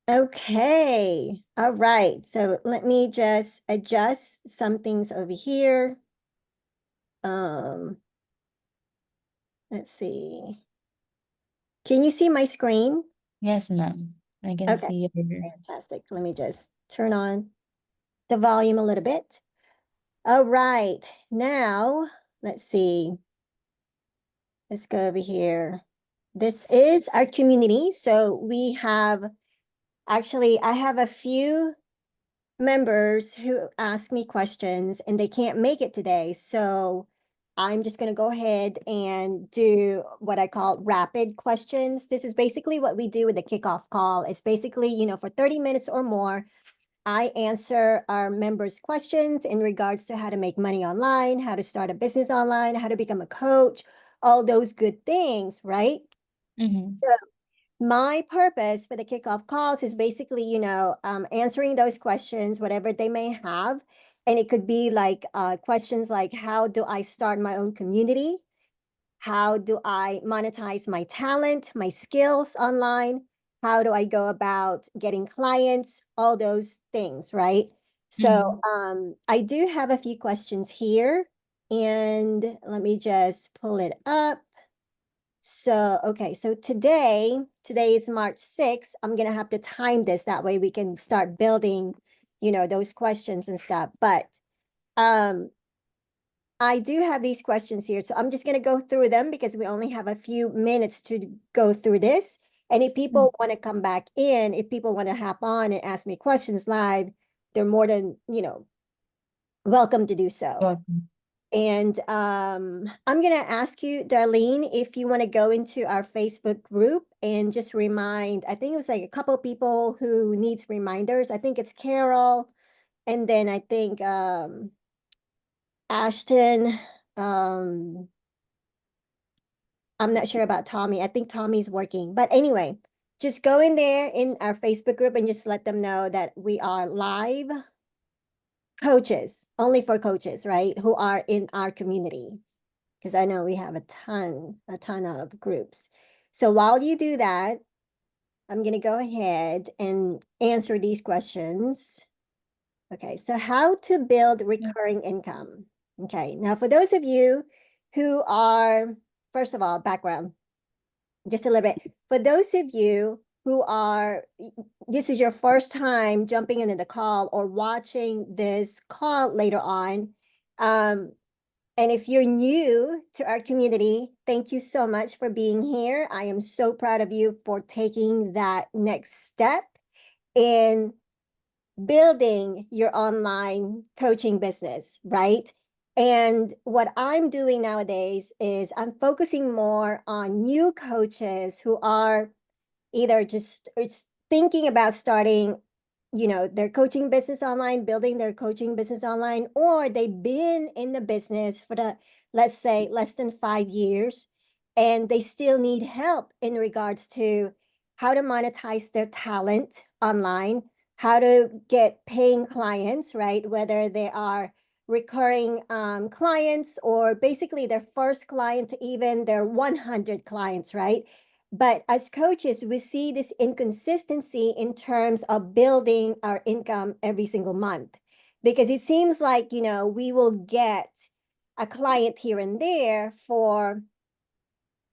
Okay. All right. So let me just adjust some things over here. Um, let's see. Can you see my screen? Yes, ma'am. I can Okay. see your. Fantastic. Let me just turn on the volume a little bit. All right. Now, let's see. Let's go over here. This is our community. So we have actually, I have a few members who ask me questions and they can't make it today. So I'm just going to go ahead and do what I call rapid questions. This is basically what we do with the kickoff call. It's basically, for 30 minutes or more, I answer our members' questions in regards to how to make money online, how to start a business online, how to become a coach, all those good things, right? Mhm. So my purpose for the kickoff calls is basically, answering those questions, whatever they may have. And it could be like questions like, how do I start my own community? How do I monetize my talent, my skills online? How do I go about getting clients? All those things, right? So Mhm. I do have a few questions here, and let me just pull it up. So, okay, so today is March 6th. I'm gonna have to time this, that way we can start building, those questions and stuff. But um, I do have these questions here, so I'm just gonna go through them because we only have a few minutes to go through this. And if Mm. people want to come back in, if people want to hop on and ask me questions live, they're more than, welcome to do so. Welcome. And I'm going to ask you, Darlene, if you want to go into our Facebook group and just remind, I think it was like a couple of people who needs reminders. I think it's Carol, and then I think Ashton. Um, I'm not sure about Tommy. I think Tommy's working. But anyway, just go in there in our Facebook group and just let them know that we are live coaches, only for coaches, right? Who are in our community. Because I know we have a ton of groups. So while you do that, I'm going to go ahead and answer these questions. Okay, so how to build recurring income. Okay, now for those of you who are, first of all, background, just a little bit. For those of you who are, this is your first time jumping into the call or watching this call later on, um, and if you're new to our community, thank you so much for being here. I am so proud of you for taking that next step in building your online coaching business, right? And what I'm doing nowadays is I'm focusing more on new coaches who are either just it's thinking about starting, their coaching business online, building their coaching business online, or they've been in the business for let's say, less than 5 years, and they still need help in regards to how to monetize their talent online, how to get paying clients, right? Whether they are recurring clients or basically their first client to even their 100 clients, right? But as coaches, we see this inconsistency in terms of building our income every single month because it seems like, we will get a client here and there for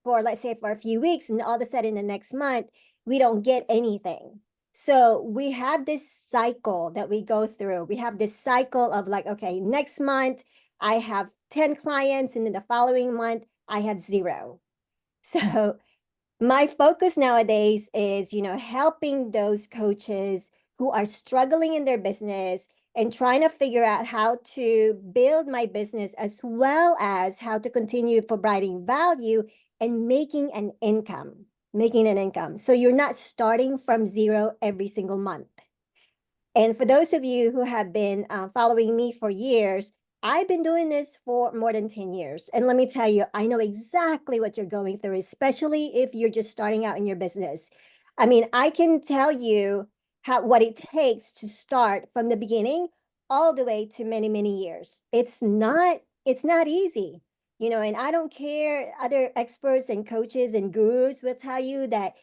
let's say for a few weeks, and all of a sudden the next month we don't get anything. So we have this cycle that we go through. We have this cycle of like, okay, next month I have 10 clients, and then the following month I have zero. So my focus nowadays is, helping those coaches who are struggling in their business and trying to figure out how to build my business as well as how to continue providing value and making an income. So you're not starting from zero every single month. And for those of you who have been following me for years, I've been doing this for more than 10 years. And let me tell you, I know exactly what you're going through, especially if you're just starting out in your business. I mean, I can tell you what it takes to start from the beginning all the way to many, many years. It's not easy, and I don't care. Other experts and coaches and gurus will tell you that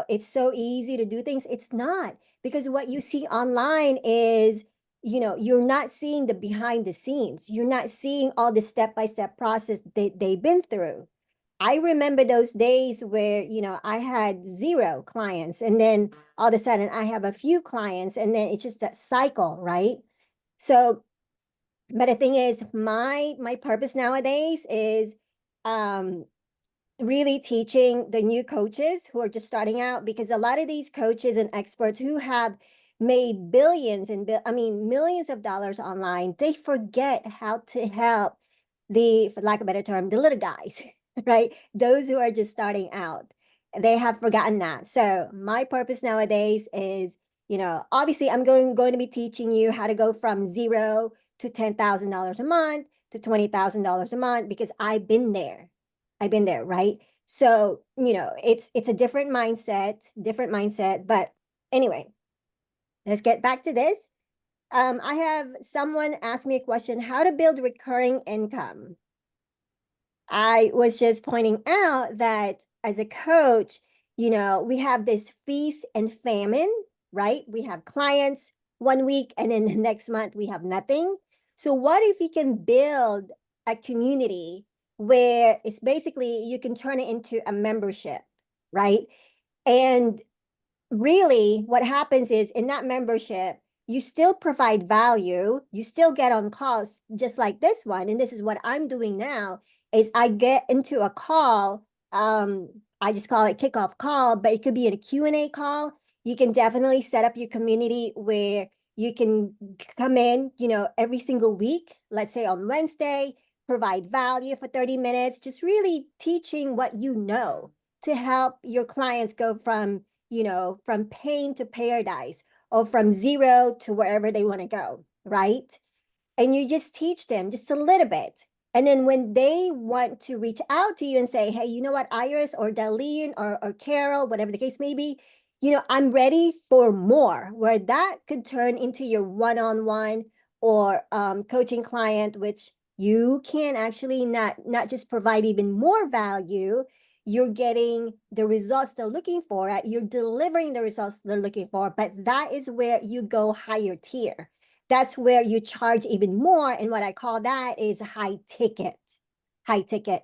it's so easy to do things. It's not, because what you see online is, you're not seeing the behind the scenes. You're not seeing all the step-by-step process they've been through. I remember those days where, I had 0 clients, and then all of a sudden I have a few clients, and then it's just that cycle, right? So, but the thing is, my purpose nowadays is um really teaching the new coaches who are just starting out, because a lot of these coaches and experts who have made billions and I mean millions of dollars online, they forget how to help for lack of a better term, the little guys, right? Those who are just starting out. They have forgotten that. So my purpose nowadays is, obviously I'm going to be teaching you how to go from 0 to $10,000 a month to $20,000 a month, because I've been there. I've been there, right? So, it's a different mindset. But anyway, let's get back to this. I have someone ask me a question: how to build recurring income. I was just pointing out that as a coach, we have this feast and famine, right? We have clients 1 week, and then the next month we have nothing. So what if you can build a community where it's basically, you can turn it into a membership, right? And really what happens is, in that membership, you still provide value, you still get on calls just like this one. And this is what I'm doing now, is I get into a call. I just call it kickoff call, but it could be a Q&A call. You can definitely set up your community where you can come in, every single week, let's say on Wednesday, provide value for 30 minutes, just really teaching what you know to help your clients go from pain to paradise, or from 0 to wherever they want to go, right? And you just teach them just a little bit. And then when they want to reach out to you and say, hey, you know what, Iris or Darlene or Carol, whatever the case may be, I'm ready for more, where that could turn into your one-on-one or coaching client, which you can actually not just provide even more value, you're getting the results they're looking for, you're delivering the results they're looking for. But that is where you go higher tier. That's where you charge even more. And what I call that is high ticket.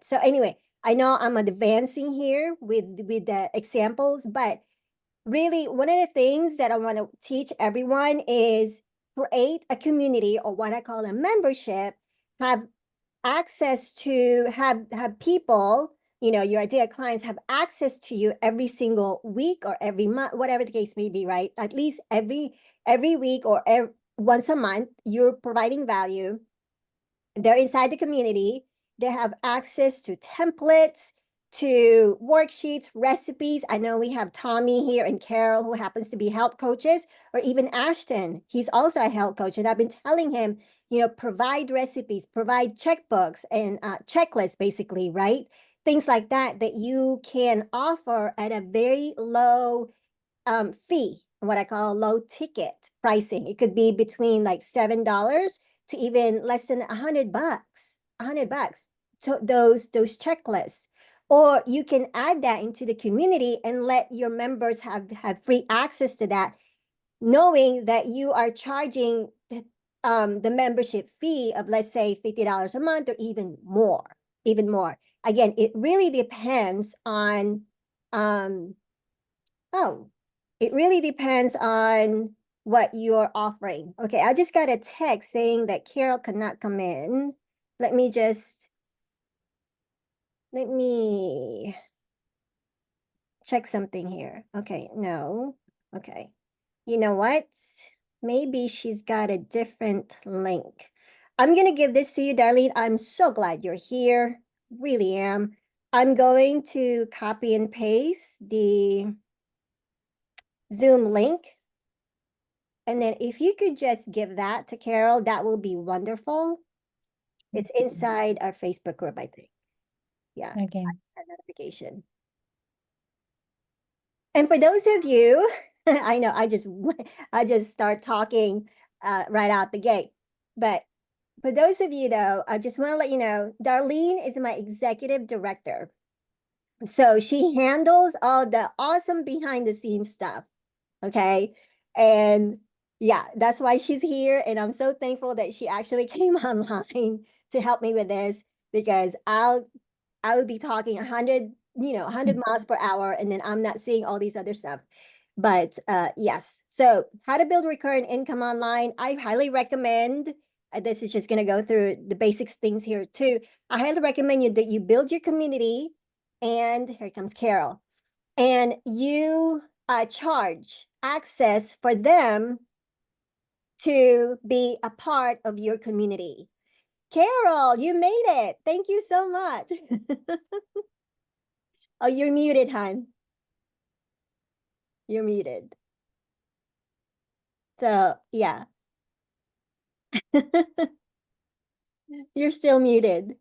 So anyway, I know I'm advancing here with the examples, but really one of the things that I want to teach everyone is create a community, or what I call a membership, have access to have people, your ideal clients have access to you every single week or every month, whatever the case may be, right? At least every week or once a month, you're providing value. They're inside the community. They have access to templates, to worksheets, recipes. I know we have Tommy here and Carol, who happens to be health coaches, or even Ashton. He's also a health coach. And I've been telling him, provide recipes, provide checkbooks and checklists, basically, right? Things like that you can offer at a very low fee, what I call low ticket pricing. It could be between like $7 to even less than $100, $100 to those checklists. Or you can add that into the community and let your members have free access to that, knowing that you are charging the membership fee of, let's say, $50 a month or even more, Again, it really depends on oh, it really depends on what you're offering. Okay, I just got a text saying that Carol cannot come in. Let me check something here. Okay, no. Okay. You know what? Maybe she's got a different link. I'm going to give this to you, Darlene. I'm so glad you're here. Really am. I'm going to copy and paste the Zoom link. And then if you could just give that to Carol, that will be wonderful. It's inside our Facebook group, I think. Yeah. Okay. Notification. And for those of you, I know I just start talking right out the gate. But for those of you though, I just want to let you know, Darlene is my executive director. So she handles all the awesome behind the scenes stuff. Okay. And yeah, that's why she's here. And I'm so thankful that she actually came online to help me with this, because I would be talking 100, 100 miles per hour, and then I'm not seeing all these other stuff. But yes, so how to build recurrent income online. I highly recommend, this is just going to go through the basics things here too. I highly recommend you that you build your community, and here comes Carol, and you charge access for them to be a part of your community. Carol, you made it. Thank you so much. Oh, you're muted, hon. You're muted. So, yeah. You're still muted.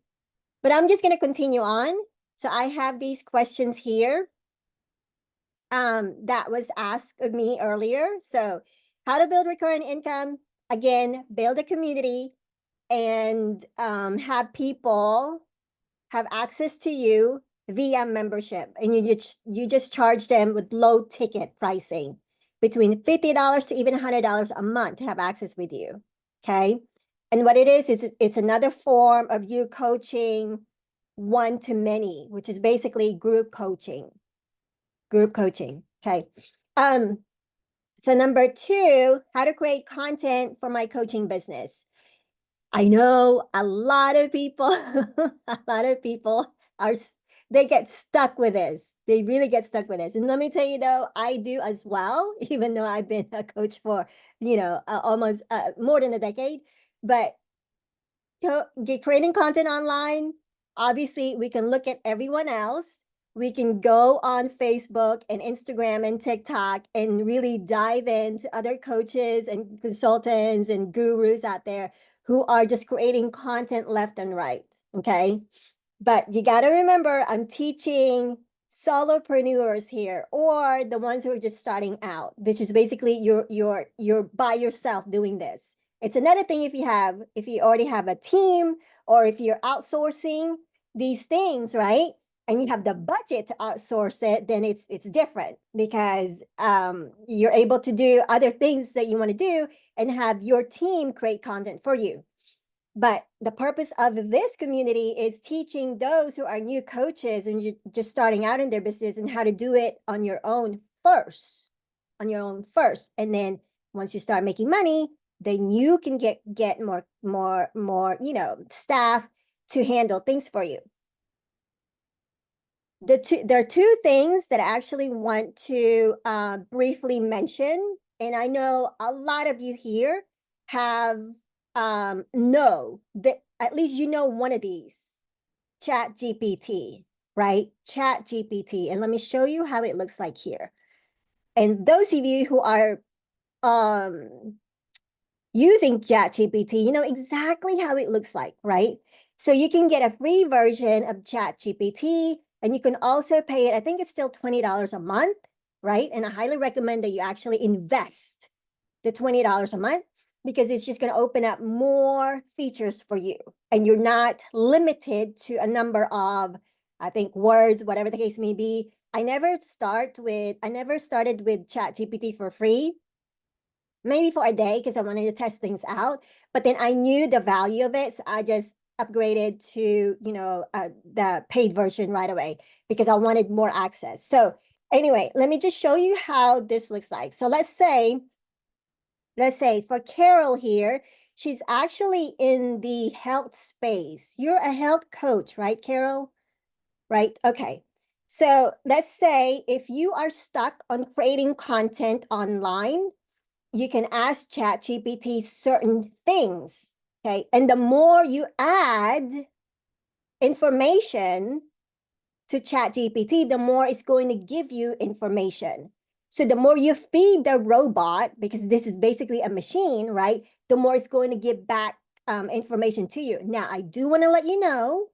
But I'm just going to continue on. So I have these questions here that was asked of me earlier. So how to build recurrent income. Again, build a community and have people have access to you via membership, and you just charge them with low ticket pricing between $50 to even $100 a month to have access with you. Okay. And what it is it's another form of you coaching one to many, which is basically group coaching. Okay. So number 2, how to create content for my coaching business. I know a lot of people, a lot of people are, they get stuck with this. They really get stuck with this. And let me tell you though, I do as well, even though I've been a coach for, almost more than a decade. But creating content online, obviously we can look at everyone else. We can go on Facebook and Instagram and TikTok and really dive into other coaches and consultants and gurus out there who are just creating content left and right. Okay. But you got to remember, I'm teaching solopreneurs here, or the ones who are just starting out, which is basically you're by yourself doing this. It's another thing if you already have a team, or if you're outsourcing these things, right? And you have the budget to outsource it, then it's different, because you're able to do other things that you want to do and have your team create content for you. But the purpose of this community is teaching those who are new coaches and you're just starting out in their business, and how to do it on your own first, And then once you start making money, then you can get more, staff to handle things for you. There are 2 things that I actually want to briefly mention. And I know a lot of you here have know that at least one of these, Chat GPT, right? Chat GPT. And let me show you how it looks like here. And those of you who are using Chat GPT, you know exactly how it looks like, right? So you can get a free version of Chat GPT, and you can also pay it. I think it's still $20 a month, right? And I highly recommend that you actually invest the $20 a month, because it's just going to open up more features for you, and you're not limited to a number of, I think, words, whatever the case may be. I never started with Chat GPT for free, maybe for a day, because I wanted to test things out. But then I knew the value of it, so I just upgraded to the paid version right away, because I wanted more access. So anyway, let me just show you how this looks like. So let's say for Carol here, she's actually in the health space. You're a health coach, right, Carol? Right? Okay. So let's say if you are stuck on creating content online, you can ask ChatGPT certain things. Okay. And the more you add information to ChatGPT, the more it's going to give you information. So the more you feed the robot, because this is basically a machine, right? The more it's going to give back information to you. Now, I do want to let you know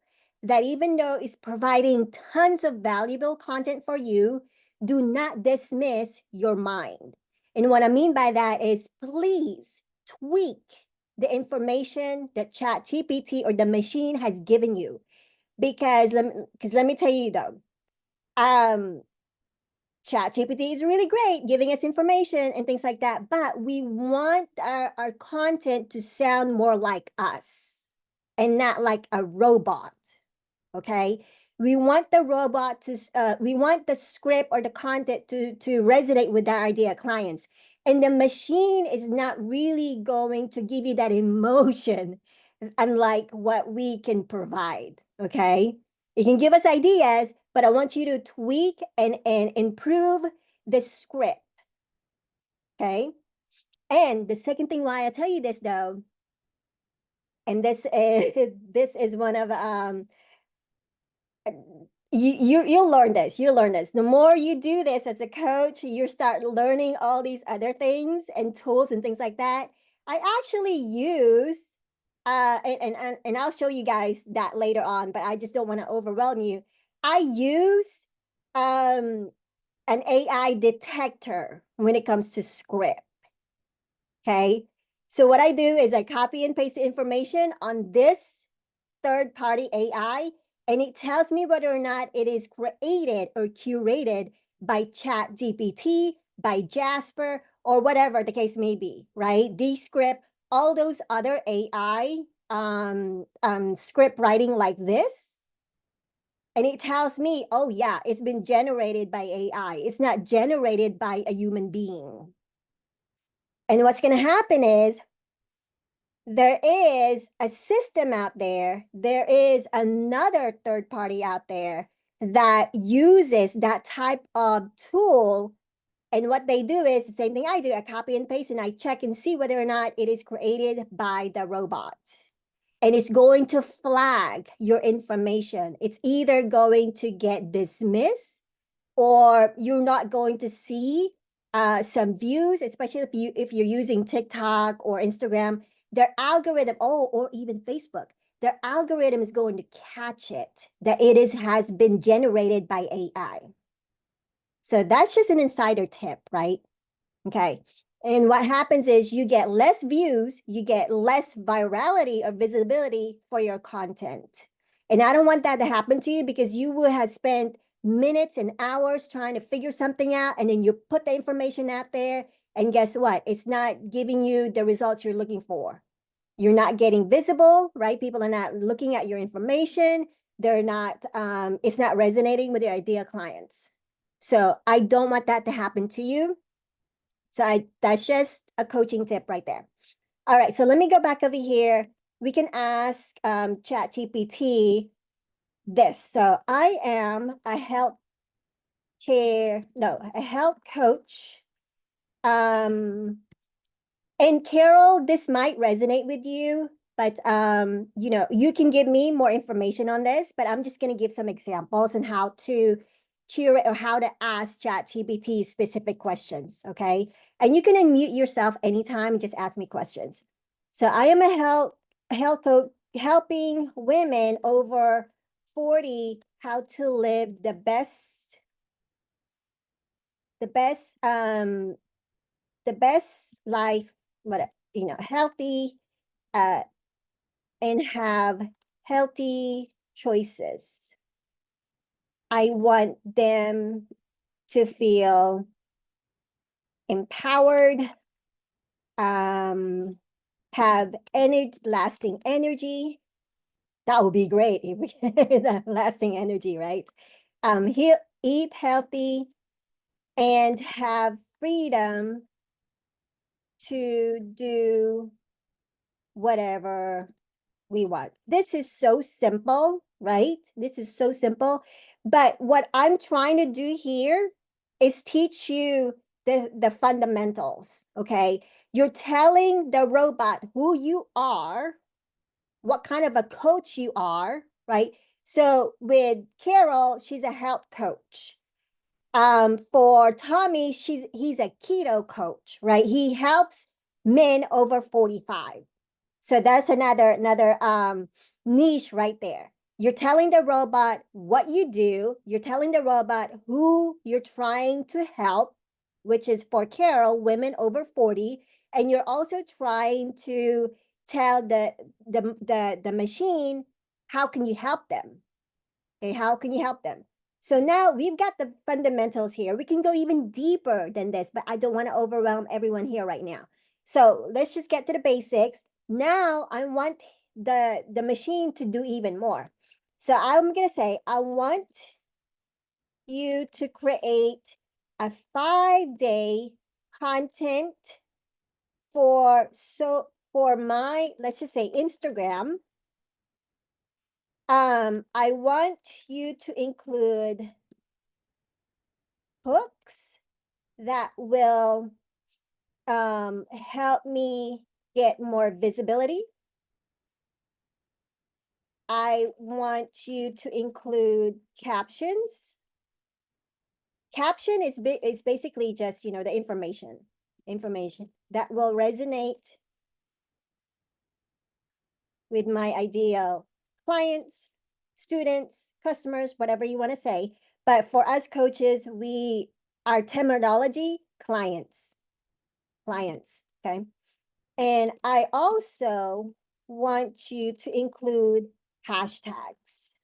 that even though it's providing tons of valuable content for you, do not dismiss your mind. And what I mean by that is, please tweak the information that ChatGPT or the machine has given you. Because let me tell you though, ChatGPT is really great, giving us information and things like that, but we want our content to sound more like us and not like a robot. Okay, we want the robot to we want the script or the content to resonate with our idea clients, and the machine is not really going to give you that emotion unlike what we can provide. Okay, you can give us ideas, but I want you to tweak and improve the script. Okay, and the second thing why I tell you this though, and this is this is one of you'll learn this. You'll learn this. The more you do this as a coach, you start learning all these other things and tools and things like that. I actually use and I'll show you guys that later on, but I just don't want to overwhelm you. I use an AI detector when it comes to script. Okay. So what I do is I copy and paste the information on this third-party AI, and it tells me whether or not it is created or curated by ChatGPT, by Jasper, or whatever the case may be, right? Descript, all those other AI script writing like this. And it tells me, oh yeah, it's been generated by AI. It's not generated by a human being. And what's going to happen is there is a system out there, there is another third party out there that uses that type of tool. And what they do is the same thing I do. I copy and paste and I check and see whether or not it is created by the robot. And it's going to flag your information. It's either going to get dismissed or you're not going to see some views, especially if you're using TikTok or Instagram. Their algorithm, or even Facebook, their algorithm is going to catch it that has been generated by AI. So that's just an insider tip, right? Okay. And what happens is you get less views, you get less virality or visibility for your content. And I don't want that to happen to you because you would have spent minutes and hours trying to figure something out, and then you put the information out there, and guess what? It's not giving you the results you're looking for. You're not getting visible, right? People are not looking at your information. They're not, it's not resonating with your ideal clients. So I don't want that to happen to you. So that's just a coaching tip right there. All right, so let me go back over here. We can ask ChatGPT this. So I am a health coach. And Carol, this might resonate with you, but you can give me more information on this, but I'm just going to give some examples on how to curate or how to ask ChatGPT specific questions, okay? And you can unmute yourself anytime and just ask me questions. So I am a health coach helping women over 40 how to live the best life, healthy, and have healthy choices. I want them to feel empowered, have lasting energy. That would be great if we had lasting energy, right? Eat healthy and have freedom to do whatever we want. This is so simple, right? This is so simple. But what I'm trying to do here is teach you the fundamentals, okay? You're telling the robot who you are, what kind of a coach you are, right? So with Carol, she's a health coach. For Tommy, he's a keto coach, right? He helps men over 45. So that's another niche right there. You're telling the robot what you do. You're telling the robot who you're trying to help, which is for Carol, women over 40. And you're also trying to tell the machine, how can you help them? Okay, how can you help them? So now we've got the fundamentals here. We can go even deeper than this, but I don't want to overwhelm everyone here right now. So let's just get to the basics. Now I want the machine to do even more. So I'm going to say, I want you to create a 5-day content for my, let's just say, Instagram. I want you to include hooks that will help me get more visibility. I want you to include captions. Caption is basically just, the information that will resonate with my ideal clients, students, customers, whatever you want to say. But for us coaches, our terminology, clients, okay? And I also want you to include hashtags.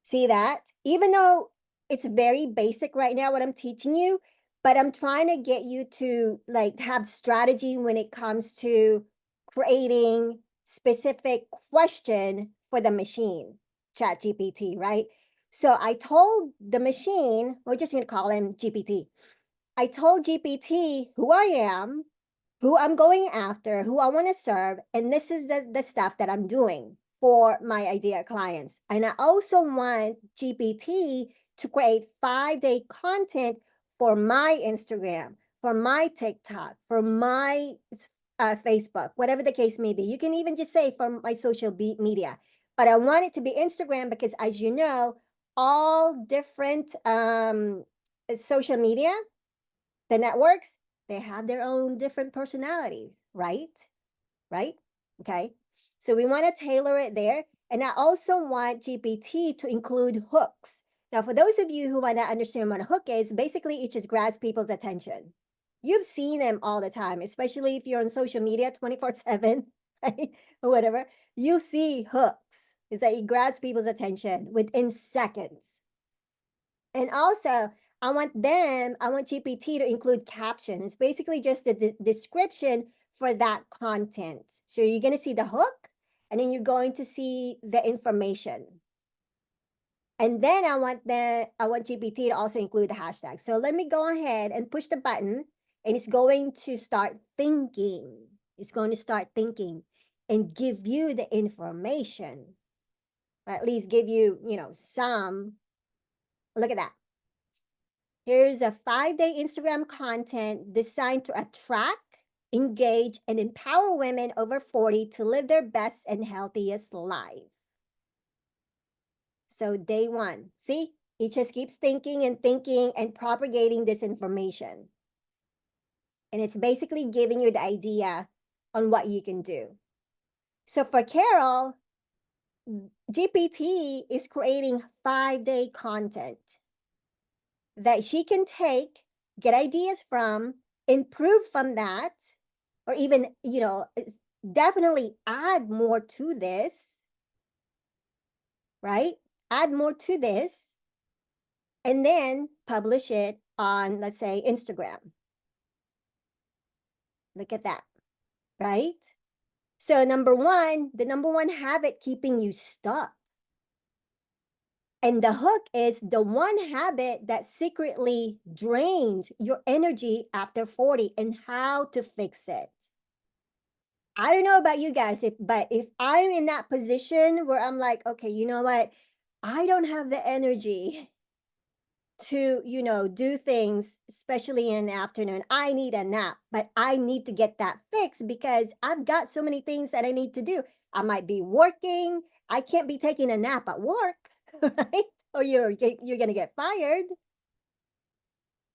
See that? Even though it's very basic right now, what I'm teaching you, but I'm trying to get you to like have strategy when it comes to creating specific question for the machine, Chat GPT, right? So I told the machine, we're just gonna call him GPT. I told GPT who I am, who I'm going after, who I want to serve, and this is the stuff that I'm doing for my ideal clients. And I also want GPT to create 5-day content for my Instagram, for my TikTok, for my Facebook, whatever the case may be. You can even just say for my social media. But I want it to be Instagram because, as you know, all different social media, the networks, they have their own different personalities, right? Right? Okay. So we want to tailor it there. And I also want GPT to include hooks. Now, for those of you who might not understand what a hook is, basically it just grabs people's attention. You've seen them all the time, especially if you're on social media 24/7, right? Or whatever. You see hooks. Is that it grabs people's attention within seconds. And also, I want GPT to include caption. It's basically just the description for that content. So you're going to see the hook, and then you're going to see the information. And then I want GPT to also include the hashtag. So let me go ahead and push the button, and it's going to start thinking. It's going to start thinking and give you the information, or at least give you, some. Look at that. Here's a 5-day Instagram content designed to attract, engage, and empower women over 40 to live their best and healthiest life. So day 1, see, it just keeps thinking and propagating this information. And it's basically giving you the idea on what you can do. So for Carol, GPT is creating 5-day content that she can take, get ideas from, improve from that, or even, definitely add more to this, right? Add more to this, and then publish it on, let's say, Instagram. Look at that, right? So the number one habit keeping you stuck. And the hook is the one habit that secretly drains your energy after 40 and how to fix it. I don't know about you guys, but if I'm in that position where I'm like, okay, you know what? I don't have the energy to, do things, especially in the afternoon. I need a nap, but I need to get that fixed because I've got so many things that I need to do. I might be working. I can't be taking a nap at work, right? Or you're going to get fired.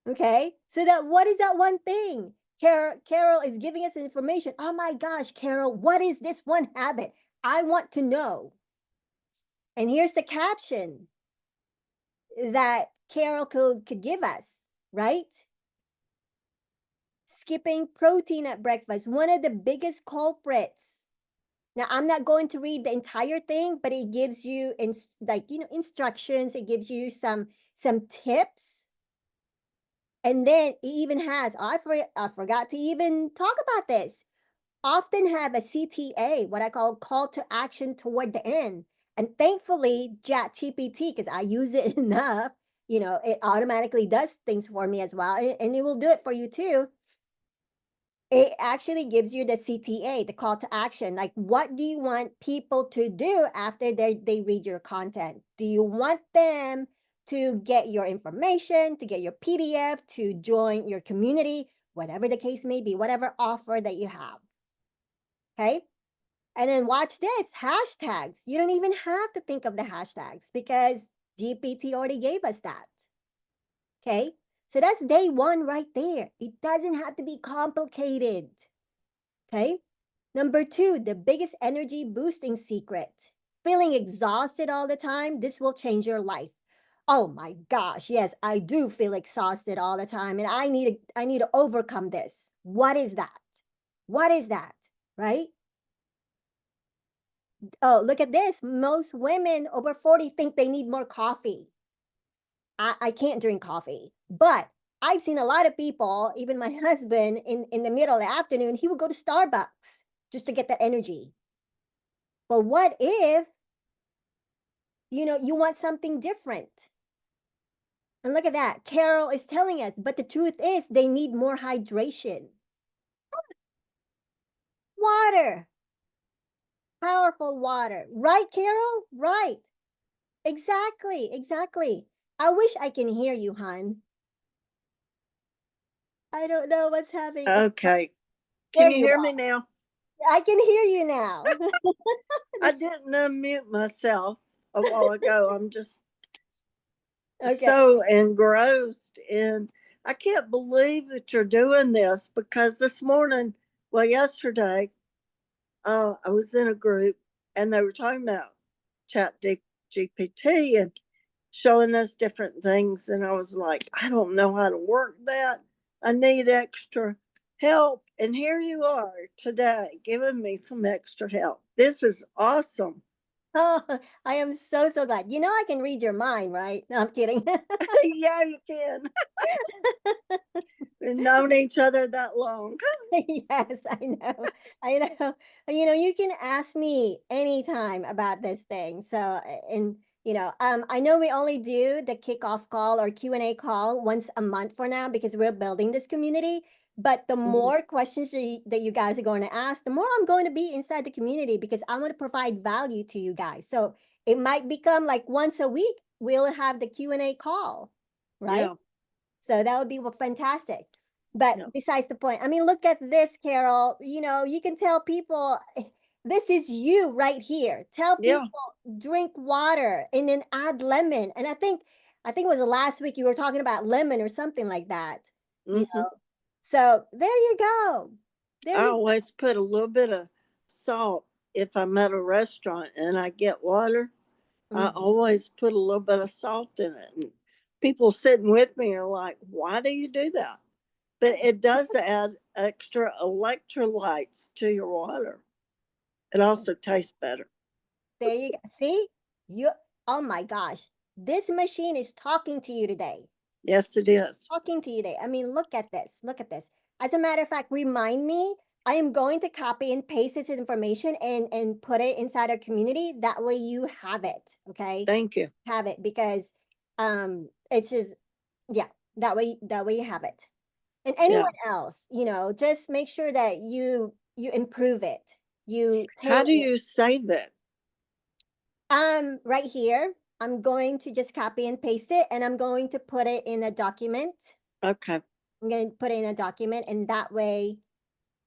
Okay. So what is that one thing? Carol is giving us information. Oh my gosh, Carol, what is this one habit? I want to know. And here's the caption that Carol could give us, right? Skipping protein at breakfast, one of the biggest culprits Now, I'm not going to read the entire thing, but it gives you instructions. It gives you some tips. And then it even has, I forgot to even talk about this. Often have a CTA, what I call call to action toward the end. And thankfully, ChatGPT, because I use it enough, it automatically does things for me as well. And it will do it for you too. It actually gives you the CTA, the call to action. Like, what do you want people to do after they read your content? Do you want them to get your information, to get your PDF, to join your community, whatever the case may be, whatever offer that you have? Okay. And then watch this hashtags. You don't even have to think of the hashtags because GPT already gave us that. Okay. So that's day one right there. It doesn't have to be complicated. Okay. Number two, the biggest energy boosting secret. Feeling exhausted all the time, this will change your life. Oh my gosh, yes, I do feel exhausted all the time and I need to overcome this. What is that? What is that? Right? Oh, look at this. Most women over 40 think they need more coffee. I can't drink coffee, but I've seen a lot of people, even my husband, in the middle of the afternoon, he would go to Starbucks just to get the energy. But what if, you want something different? And look at that. Carol is telling us, but the truth is they need more hydration. Water, powerful water. Right, Carol? Right. Exactly, exactly. I wish I can hear you, hon. I don't know what's happening. Okay. There Can you you hear me are. now? I can hear you now. I This didn't unmute myself a while ago. I'm just okay. so engrossed and I can't believe that you're doing this because this morning, well, yesterday, I was in a group and they were talking about chat GPT and showing us different things. And I was like, I don't know how to work that. I need extra help. And here you are today giving me some extra help. This is awesome. Oh, I am so, so glad. You know I can read your mind, right? No, I'm kidding. Yeah, you can. We've known each other that long. Yes, I know. I know. You can ask me anytime about this thing. So, and I know we only do the kickoff call or Q&A call once a month for now because we're building this community. But the Mhm. more questions that you guys are going to ask, the more I'm going to be inside the community because I want to provide value to you guys. So it might become like once a week, we'll have the Q&A call, right? Yeah, So that would be fantastic. But yeah, besides the point, I mean, look at this, Carol. You can tell people this is you right here. Tell yeah. people drink water and then add lemon. And I think it was the last week you were talking about lemon or something like that. You Hmm. know. So there you go. There I you always put a little bit of salt if I'm at a restaurant and I get water. go. I Mhm. always put a little bit of salt in it. And people sitting with me are like, why do you do that? But it does add extra electrolytes to your water. It also tastes better. There you go. See? You Oh my gosh. This machine is talking to you today. Yes, it is. Talking to you today. I mean, look at this. Look at this. As a matter of fact, remind me. I am going to copy and paste this information and put it inside our community. That way you have it. Okay. Thank you. Have it because it's just yeah, that way you have it. And Yeah. anyone else, just make sure that you improve it. You How tailor do it. you save it? Right here, I'm going to just copy and paste it and I'm going to put it in a document. Okay. I'm going to put it in a document and that way,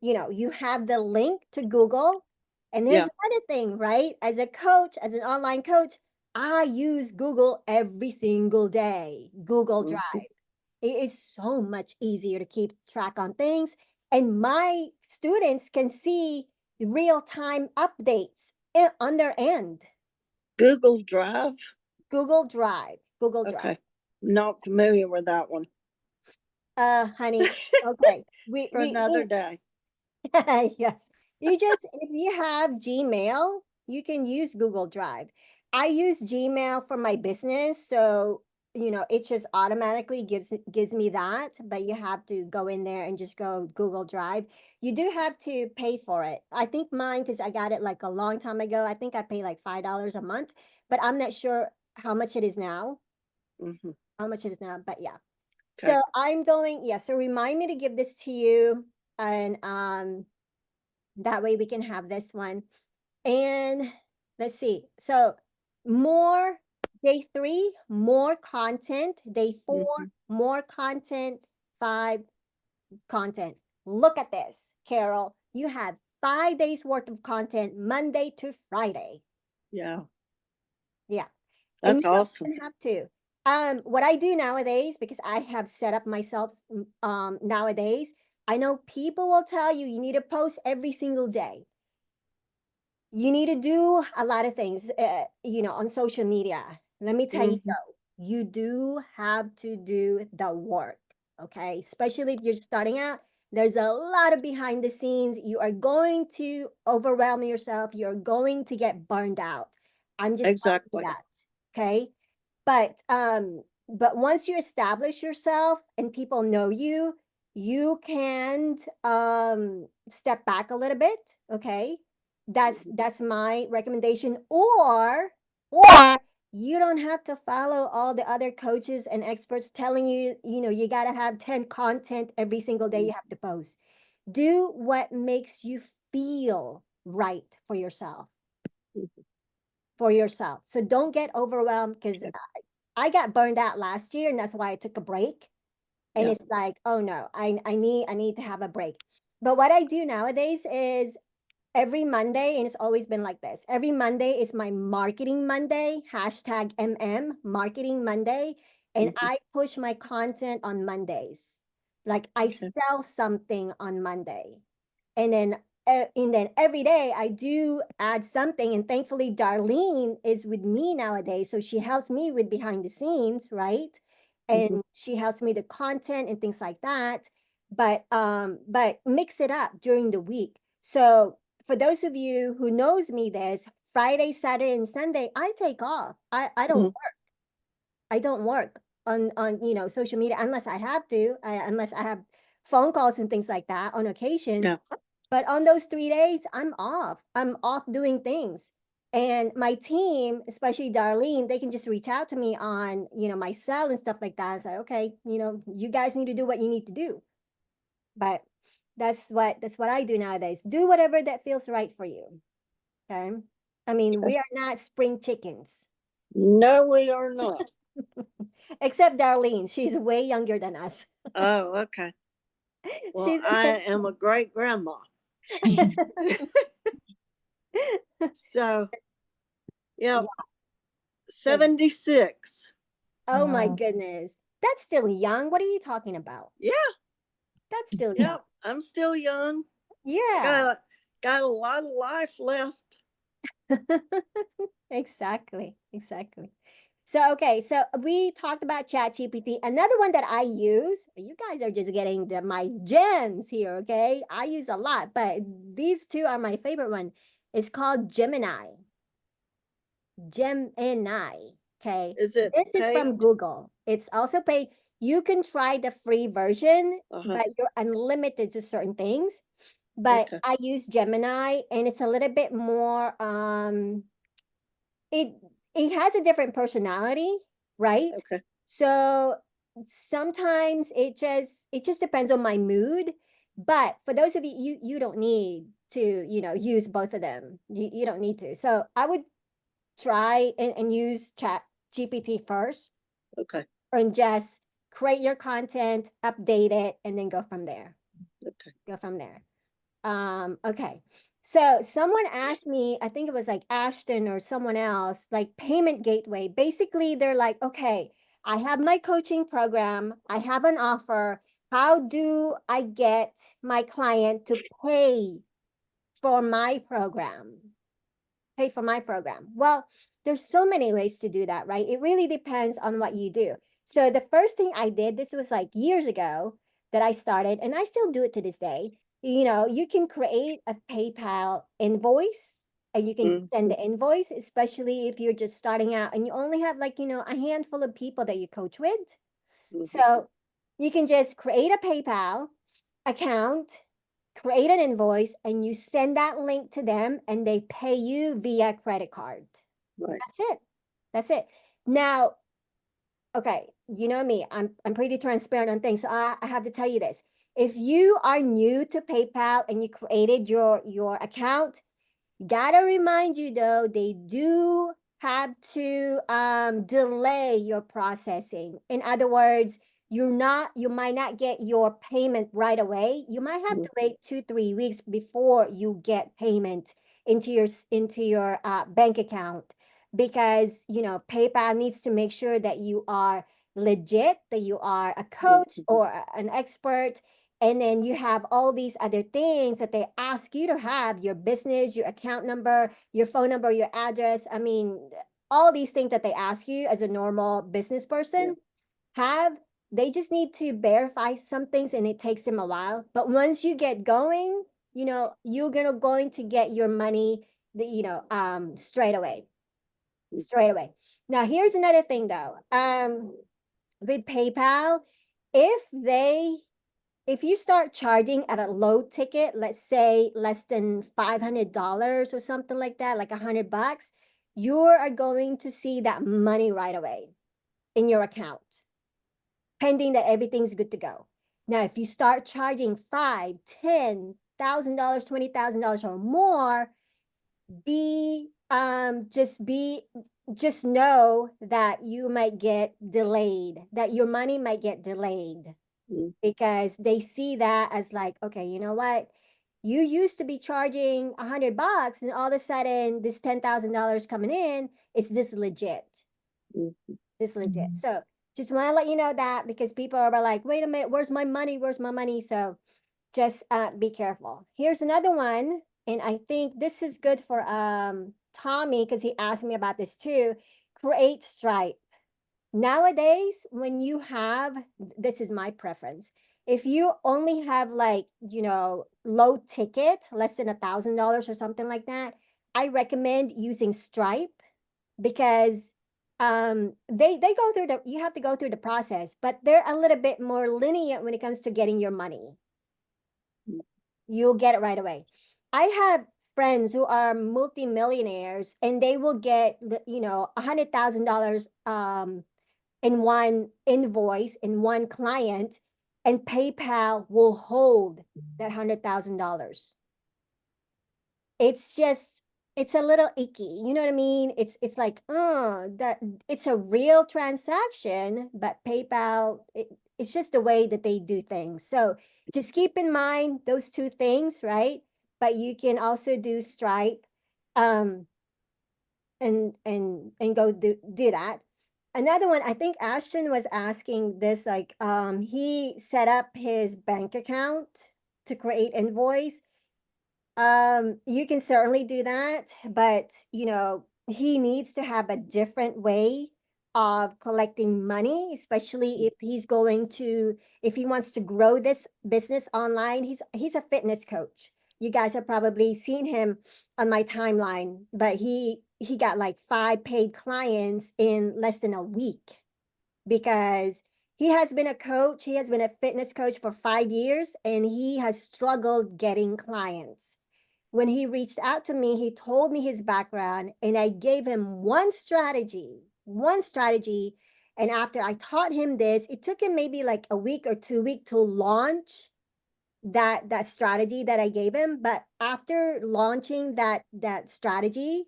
you have the link to Google. And there's Yeah. another thing, right? As a coach, as an online coach, I use Google every single day, Google Hmm. Drive. It is so much easier to keep track on things. And my students can see real-time updates on their end. Google Drive. Google Drive, Google Drive. Okay. Not familiar with that one. Honey, okay. We For we another we day. yes. if you have Gmail, you can use Google Drive. I use Gmail for my business, so it just automatically gives me that, but you have to go in there and just go Google Drive. You do have to pay for it. I think mine, because I got it like a long time ago, I think I pay like $5 a month, but I'm not sure how much it is now. Mhm. How much it is now, but yeah. Okay. So I'm going, yeah, so remind me to give this to you, and that way we can have this one. And let's see. So more day 3, more content. Day 4, Mhm. more content. 5, content. Look at this, Carol. You have 5 days worth of content, Monday to Friday. Yeah, Yeah. And that's you don't awesome. even have to. What I do nowadays, because I have set up myself nowadays, I know people will tell you you need to post every single day. You need to do a lot of things, on social media. Let me tell you Mhm. though, you do have to do the work, okay? Especially if you're starting out, there's a lot of behind the scenes. You are going to overwhelm yourself. You're going to get burned out. I'm just telling you Exactly. that, okay? But once you establish yourself and people know you, you can step back a little bit, okay? That's my recommendation. Or you don't have to follow all the other coaches and experts telling you, you got to have 10 content every single day you have to post. Do what makes you feel right for yourself. Mhm. For yourself. So don't get overwhelmed, because Okay. I got burned out last year, and that's why I took a break. And Yeah. it's like, oh no, I need to have a break. But what I do nowadays is every Monday, and it's always been like this. Every Monday is my marketing Monday, hashtag marketing Monday. And Mhm. I push my content on Mondays. Like I Okay. sell something on Monday. And then every day I do add something. And thankfully, Darlene is with me nowadays. So she helps me with behind the scenes, right? Mhm. And she helps me the content and things like that. But mix it up during the week. So for those of you who knows me, this Friday, Saturday, and Sunday, I take off. Mhm. I don't work on social media unless I have to, unless I have phone calls and things like that on occasions. Yeah. But on those 3 days, I'm off. I'm off doing things. And my team, especially Darlene, they can just reach out to me on, my cell and stuff like that. I say, okay, you guys need to do what you need to do. But that's what I do nowadays. Do whatever that feels right for you. Okay. I mean, Okay. we are not spring chickens. No, we are not. Except Darlene. She's way younger than us. Oh, okay. Well, She's I am a great grandma. So, yeah, yeah. So, 76. oh my Wow. goodness. That's still young. What are you talking about? Yeah, That's still young. yeah. I'm still young. I Yeah. got a lot of life left. Exactly. Exactly. So, okay, so we talked about ChatGPT. Another one that I use, you guys are just getting my gems here, okay? I use a lot, but these two are my favorite one. It's called Gemini. Gemini, okay? Is it This is from paid? Google. It's also paid. You can try the free version, Uh-huh. but you're unlimited to certain things. But Okay. I use Gemini, and it's a little bit more it it has a different personality, right? Okay. So sometimes it just depends on my mood. But for those of you don't need to, use both of them. You don't need to. So I would try and use Chat GPT first, Okay. and just create your content, update it, and then go from there. Okay. Go from there. Okay. So someone asked me, I think it was like Ashton or someone else, like payment gateway. Basically, they're like, okay, I have my coaching program, I have an offer. How do I get my client to for my program? Pay for my program? Well, there's so many ways to do that, right? It really depends on what you do. So the first thing I did, this was like years ago that I started, and I still do it to this day, you can create a PayPal invoice and you can send the invoice, especially if you're just starting out and you only have like, a handful of people that you coach with. So you can just create a PayPal account, create an invoice, and you send that link to them and they pay you via credit card. Right. That's it. That's it. Now, okay, you know me, I'm pretty transparent on things. So I have to tell you this. If you are new to PayPal and you created your account, gotta remind you though, they do have to delay your processing. In other words, you might not get your payment right away. You might have to wait 2-3 weeks before you get payment into your bank account, because PayPal needs to make sure that you are legit, that you are a coach or an expert. And then you have all these other things that they ask you to have: your business, your account number, your phone number, your address. I mean, all these things that they ask you as a normal business person have, they just need to verify some things and it takes them a while. But once you get going, you're going to get your money, straight away. Straight away. Now, here's another thing though. With PayPal, if you start charging at a low ticket, let's say less than $500 or something like that, like $100, you are going to see that money right away in your account, pending that everything's good to go. Now, if you start charging $5,000, $10,000, $20,000 or more, just know that you might get delayed, that your money might get delayed, because they see that as like, okay, you know what? You used to be charging $100 and all of a sudden this $10,000 coming in. Is this legit? This legit. So just want to let you know that, because people are like, wait a minute, where's my money? Where's my money? So just be careful. Here's another one. And I think this is good for Tommy, because he asked me about this too. Create Stripe. Nowadays, when you have, this is my preference. If you only have like, low ticket, less than $1,000 or something like that, I recommend using Stripe, because they go through you have to go through the process, but they're a little bit more lenient when it comes to getting your money. You'll get it right away. I have friends who are multimillionaires and they will get, $100,000 in one invoice, in one client, and PayPal will hold that $100,000. It's a little icky. You know what I mean? It's like, that it's a real transaction, but PayPal, it's just the way that they do things. So just keep in mind those two things, right? But you can also do Stripe, and go do that. Another one, I think Ashton was asking this, like, he set up his bank account to create invoice. You can certainly do that, but he needs to have a different way of collecting money, especially if he wants to grow this business online. He's a fitness coach. You guys have probably seen him on my timeline, but he got like 5 paid clients in less than a week, because he has been a coach. He has been a fitness coach for 5 years and he has struggled getting clients. When he reached out to me, he told me his background and I gave him one strategy. And after I taught him this, it took him maybe like a week or 2 weeks to launch that strategy that I gave him. But after launching that strategy,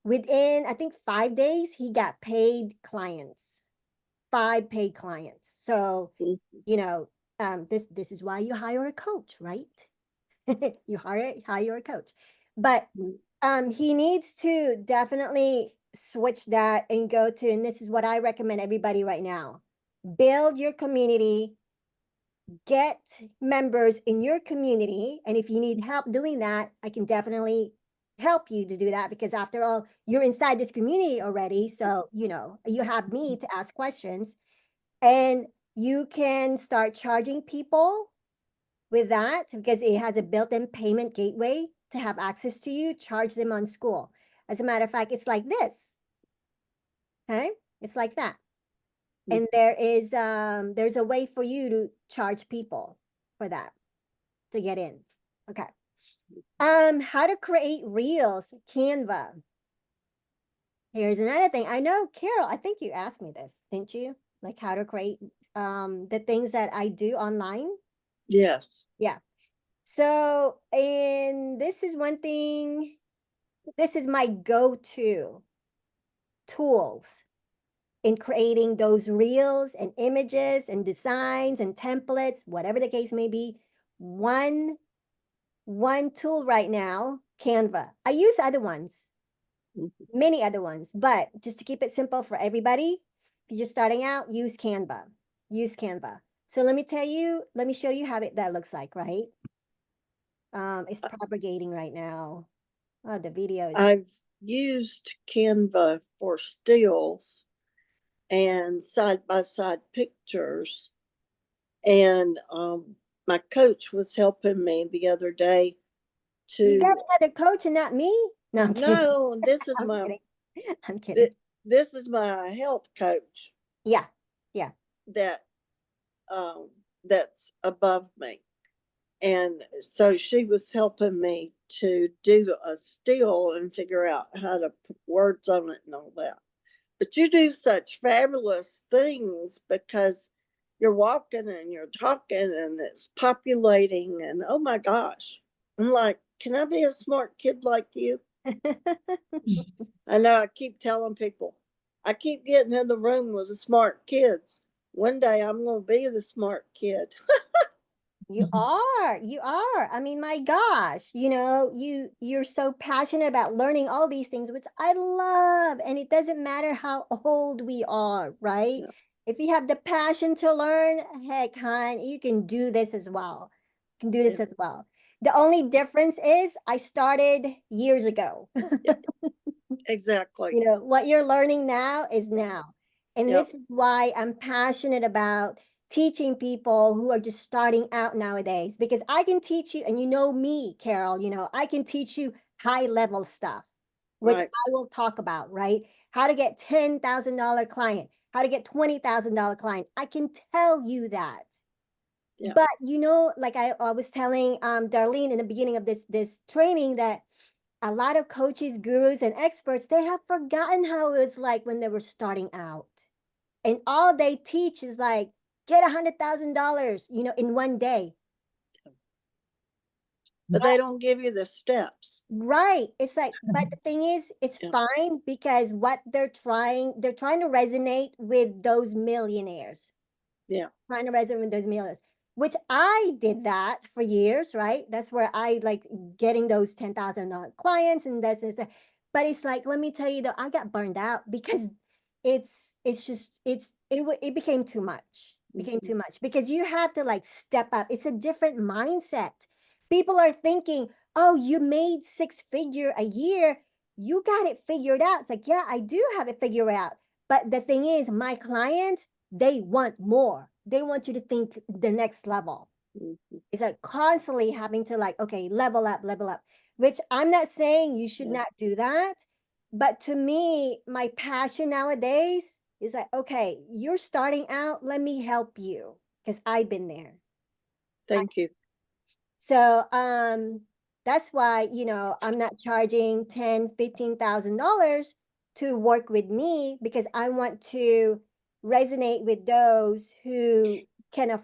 within I think 5 days, he got paid clients. 5 paid clients. So, this is why you hire a coach, right? You hire a coach. But he needs to definitely switch that and go to, and this is what I recommend everybody right now: build your community, get members in your community. And if you need help doing that, I can definitely help you to do that, because after all, you're inside this community already. So, you have me to ask questions, and you can start charging people with that because it has a built-in payment gateway to have access to you, charge them on school. As a matter of fact, it's like this. Okay, it's like that. And there's a way for you to charge people for that to get in. Okay. How to create reels, Canva. Here's another thing. I know, Carol, I think you asked me this, didn't you? Like how to create the things that I do online. Yes. Yeah. So, and this is one thing, this is my go-to tools in creating those reels and images and designs and templates, whatever the case may be. One tool right now, Canva. I use other ones, many other ones, but just to keep it simple for everybody, if you're just starting out, use Canva. Use Canva. So let me show you how that looks like, right? It's propagating right now. Oh, the video is I've used Canva for stills and side-by-side pictures. And my coach was helping me the other day you got to, another coach and not me? No, I'm kidding. no, this is I'm my, kidding. I'm kidding. this is my health coach Yeah. Yeah. that, that's above me. And so she was helping me to do a still and figure out how to put words on it and all that. But you do such fabulous things because you're walking and you're talking and it's populating and oh my gosh. I'm like, can I be a smart kid like you? I know I keep telling people, I keep getting in the room with the smart kids. One day I'm going to be the smart kid. You are. I mean, my gosh, you're so passionate about learning all these things, which I love. And it doesn't matter how old we are, right? Yeah. If you have the passion to learn, heck, hon, you can do this as well. You can do this Yeah. as well. The only difference is I started years ago. Exactly. What you're learning now is now. And Yep. this is why I'm passionate about teaching people who are just starting out nowadays, because I can teach you, and you know me, Carol, I can teach you high level stuff, which Right. I will talk about, right? How to get $10,000 client, how to get $20,000 client. I can tell you that. Yeah. But like I was telling Darlene in the beginning of this training that a lot of coaches, gurus, and experts, they have forgotten how it was like when they were starting out. And all they teach is like, get $100,000, in one day. But they don't give you the steps. Right. It's like, but the thing is, it's Yeah. fine because what they're trying to resonate with those millionaires. Yeah. Trying to resonate with those millionaires, which I did that for years, right? That's where I like getting those $10,000 clients, and that's it. But it's like, let me tell you though, I got burned out because it became too much. Became too much because you have to like step up. It's a different mindset. People are thinking, oh, you made 6-figure a year. You got it figured out. It's like, yeah, I do have it figured out. But the thing is, my clients, they want more. They want you to think the next level. It's like constantly having to like, okay, level up, which I'm not saying you should not do that. But to me, my passion nowadays is like, okay, you're starting out, let me help you because I've been there. Thank you. So that's why, I'm not charging $10,000, $15,000 to work with me because I want to resonate with those who can,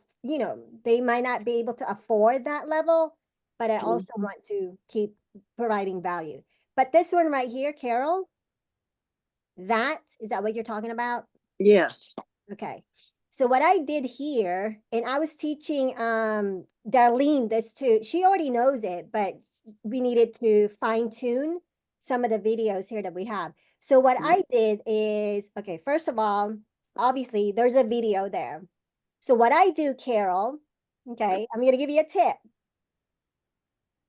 they might not be able to afford that level, but I also want to keep providing value. But this one right here, Carol, is that what you're talking about? Yes. Okay. So what I did here, and I was teaching Darlene this too. She already knows it, but we needed to fine tune some of the videos here that we have. So what I did is, okay, first of all, obviously there's a video there. So what I do, Carol, okay, I'm gonna give you a tip.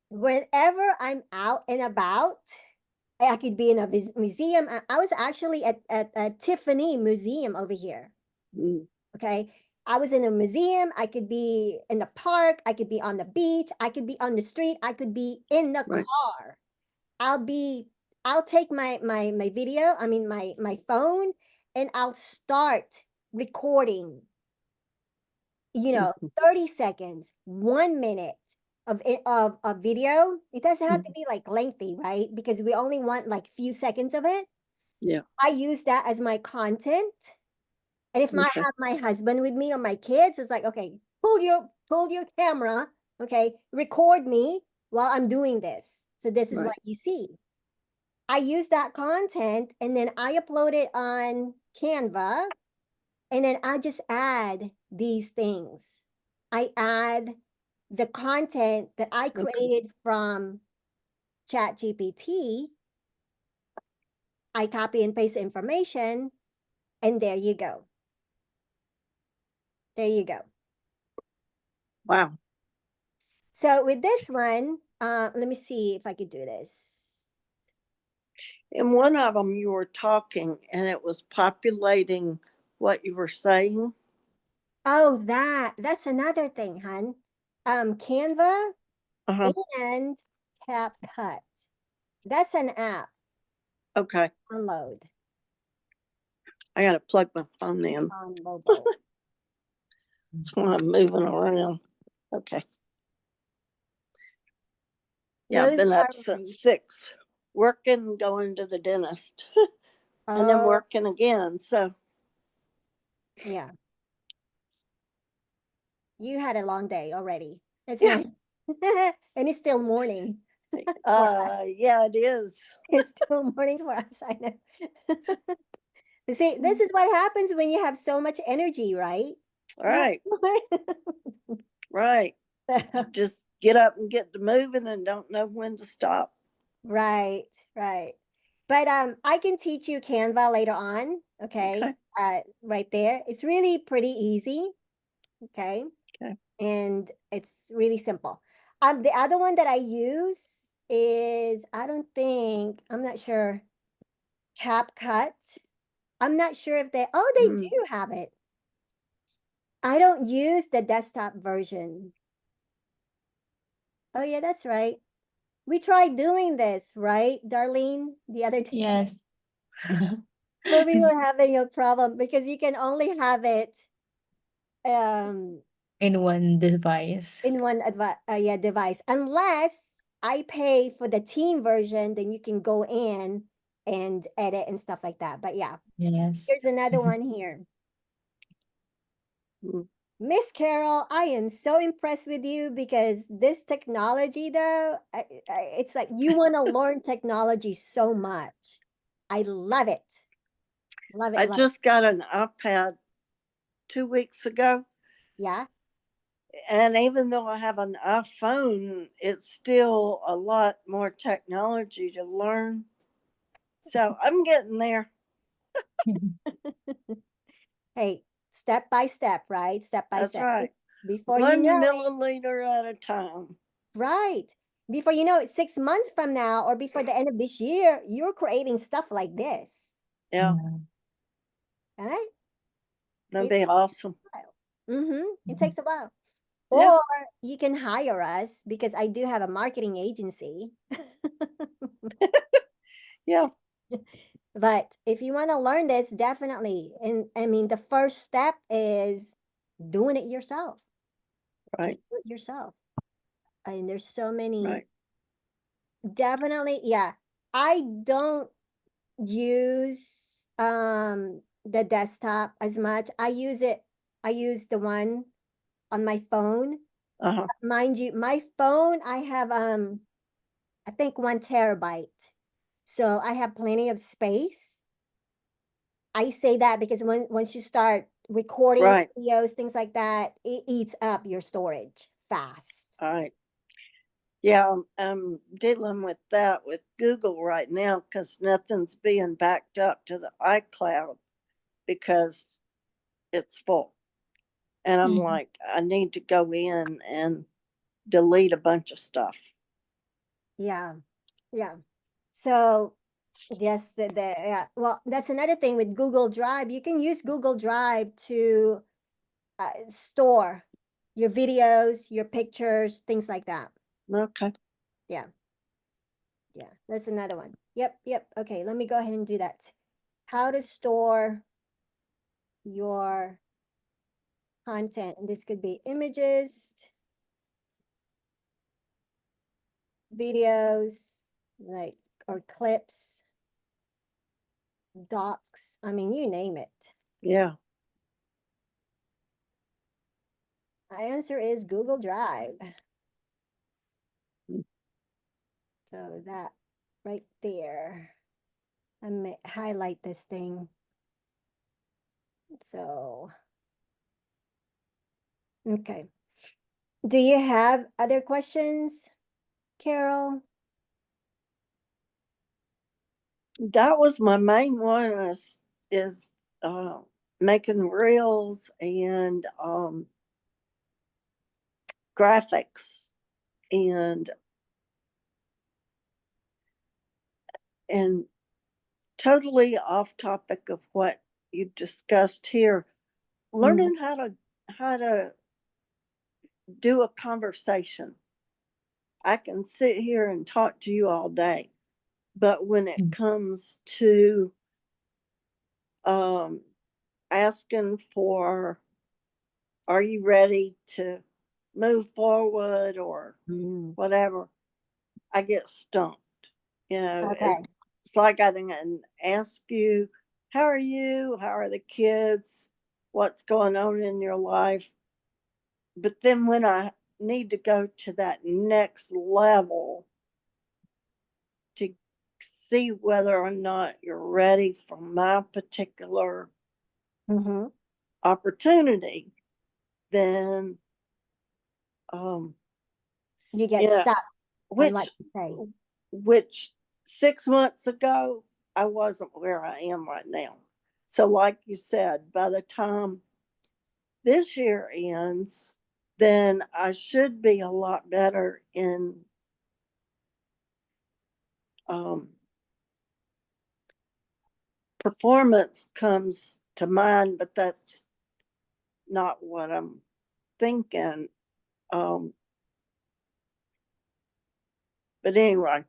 Whenever I'm out and about, I could be in a museum. I was actually at Tiffany Museum over here. Okay. I was in a museum, I could be in the park, I could be on the beach, I could be on the street, I could be in the Right. car. I'll take my video, I mean my phone, and I'll start recording, 30 seconds, 1 minute of video. It doesn't have to be like lengthy, right? Because we only want like few seconds of it. Yeah. I use that as my content. And if I Okay. have my husband with me or my kids, it's like, okay, pull your camera, okay, record me while I'm doing this. So this is Right. what you see. I use that content and then I upload it on Canva, and then I just add these things. I add the content that I Okay. created from ChatGPT. I copy and paste the information, and there you go. There you go. Wow. So with this one, let me see if I could do this. In one of them, you were talking and it was populating what you were saying. Oh, that's another thing, hun. Canva Uh-huh. and CapCut. That's an app. Okay. Download I got to plug my phone in. on mobile. That's why I'm moving around. Okay. Yeah, I've Those been are up since really, 6, working, going to the dentist, and then oh, working again. So, yeah. You had a long day already. It's yeah. not, and it's still morning for us. Yeah, it is. It's still morning for us, I know. You see, this is what happens when you have so much energy, right? You have Right. so Right. much- Just get up and get to moving and don't know when to stop. Right, right. But I can teach you Canva later on, okay? Okay. Right there. It's really pretty easy, okay? Okay. And it's really simple. The other one that I use is, I'm not sure, CapCut. I'm not sure if they Mm. do have it. I don't use the desktop version. Oh yeah, that's right. We tried doing this, right, Darlene, the other day. Yes. But we It's were having a problem because you can only have it um in one device. in one device, unless I pay for the team version, then you can go in and edit and stuff like that. But yeah, Yes. here's another one here. Mm. Miss Carol, I am so impressed with you because this technology, though, it's like you want to learn technology so much. I love it. Love it, I love it. just got an iPad 2 weeks ago. Yeah. And even though I have an iPhone, it's still a lot more technology to learn. So I'm getting there. Hey, step by step, right? Step by That's step. right. Before you 1 know it, milliliter at a time. right? Before you know it, 6 months from now or before the end of this year, you're creating stuff like this. Yeah, All right? that'd It be awesome. It takes a while. Yeah, Or you can hire us because I do have a marketing agency. yeah, But if you want to learn this, definitely. And I mean, the first step is doing it yourself. right, Just do it yourself. And there's so many, right. definitely, yeah. I don't use the desktop as much. I use the one on my phone. Uh-huh. Mind you, my phone, I have I think 1 terabyte. So I have plenty of space. I say that because once you start recording Right. videos, things like that, it eats up your storage fast. All right. Yeah, I'm dealing with that with Google right now because nothing's being backed up to the iCloud because it's full. And I'm like, I need to go in and delete a bunch of stuff. Yeah. Yeah. So yes, yeah. Well, that's another thing with Google Drive. You can use Google Drive to store your videos, your pictures, things like that. Okay. Yeah. Yeah, there's another one. Yep, yep. Okay, let me go ahead and do that. How to store your content. And this could be images, videos, like, or clips, docs. I mean, you name it. Yeah. My answer is Google Drive. Mm. So that right there. I may highlight this thing. So, okay. Do you have other questions, Carol? That was my main one is making reels and graphics and totally off topic of what you've discussed here. Learning how to do a conversation. I can sit here and talk to you all day, but when it Mm. comes to asking for, are you ready to move forward or whatever, I get stumped. You know, Okay. it's like I didn't ask you, how are you? How are the kids? What's going on in your life? But then when I need to go to that next level to see whether or not you're ready for my particular Mm-hmm. opportunity, then um You get yeah, stuck on what which you say. which 6 months ago I wasn't where I am right now. So like you said, by the time this year ends, then I should be a lot better in um performance comes to mind, but that's not what I'm thinking. Um, but anyway,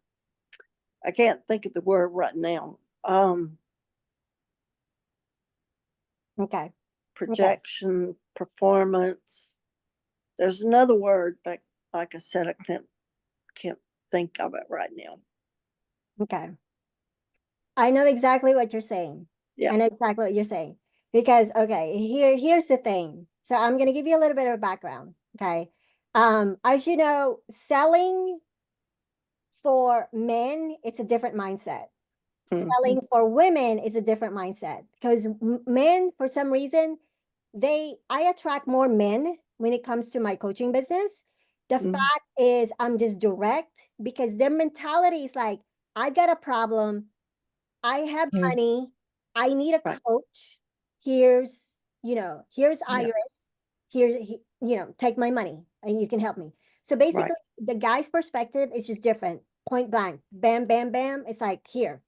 I can't think of the word right now. Okay. Okay. Projection, performance. There's another word, but like I said, I can't think of it right now. Okay. I know exactly what you're saying. Yeah. I know exactly what you're saying. Because okay, here's the thing. So I'm gonna give you a little bit of a background. Okay. As you know, selling for men, it's a different mindset. Selling for women is a different mindset because men, for some reason, I attract more men when it comes to my coaching business. The Mm-hmm. fact is, I'm just direct because their mentality is like, I got a problem. I have Yes. money. I need a Right. coach. Here's Yeah. Iris. Take my money and you can help me. So Right. basically, the guy's perspective is just different. Point blank, bam, bam, bam. It's like here.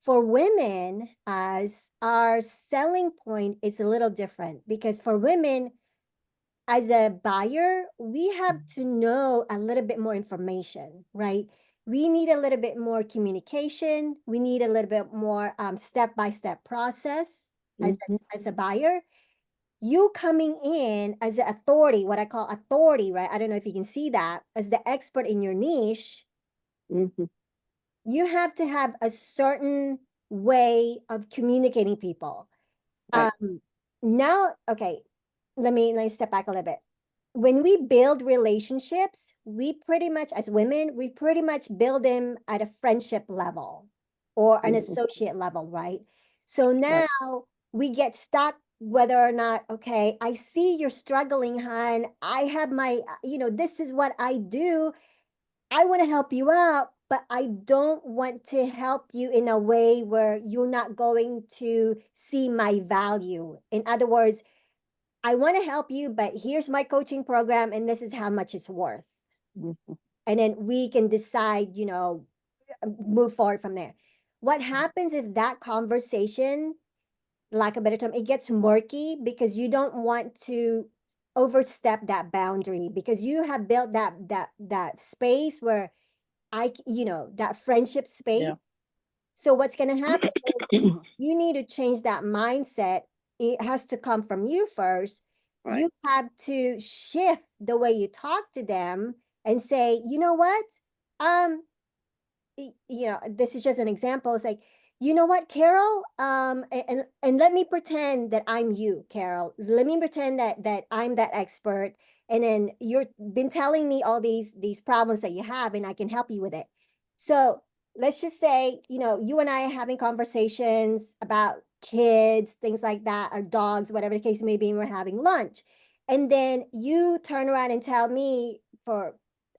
For women, as our selling point is a little different because for women, as a buyer, we have to know a little bit more information, right? We need a little bit more communication. We need a little bit more step-by-step process Mm-hmm. as a buyer. You coming in as an authority, what I call authority, right? I don't know if you can see that as the expert in your niche. Mm-hmm. You have to have a certain way of communicating people. Right. Now, okay, let me step back a little bit. When we build relationships, we pretty much, as women, we pretty much build them at a friendship level or an Mm-hmm. associate level, right? So Right. now we get stuck whether or not, okay, I see you're struggling, hon. I have this is what I do. I want to help you out, but I don't want to help you in a way where you're not going to see my value. In other words, I want to help you, but here's my coaching program and this is how much it's worth. Mm-hmm. And then we can decide, move forward from there. What happens if that conversation lack of better term, it gets murky because you don't want to overstep that boundary because you have built that space where that friendship space. Yeah. So what's going to happen is you need to change that mindset. It has to come from you first. Right. You have to shift the way you talk to them and say, you know what? Um, this is just an example. It's like, you know what, Carol? And let me pretend that I'm you, Carol. Let me pretend that I'm that expert. And then you've been telling me all these problems that you have, and I can help you with it. So let's just say, you and I are having conversations about kids, things like that, or dogs, whatever the case may be, and we're having lunch. And then you turn around and tell me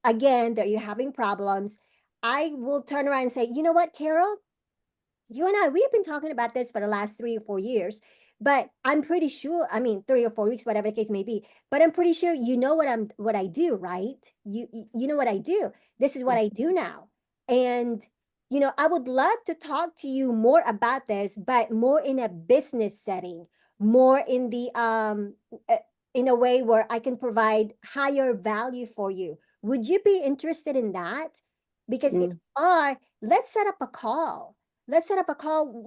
again, that you're having problems. I will turn around and say, you know what, Carol? You and I, we've been talking about this for the last 3 or 4 years, but I'm pretty sure, 3 or 4 weeks, whatever the case may be, but I'm pretty sure you know what I do, right? You know what I do. This is what I do now. And, I would love to talk to you more about this, but more in a business setting, more in in a way where I can provide higher value for you. Would you be interested in that? Because if you are, let's set up a call. Let's set up a call,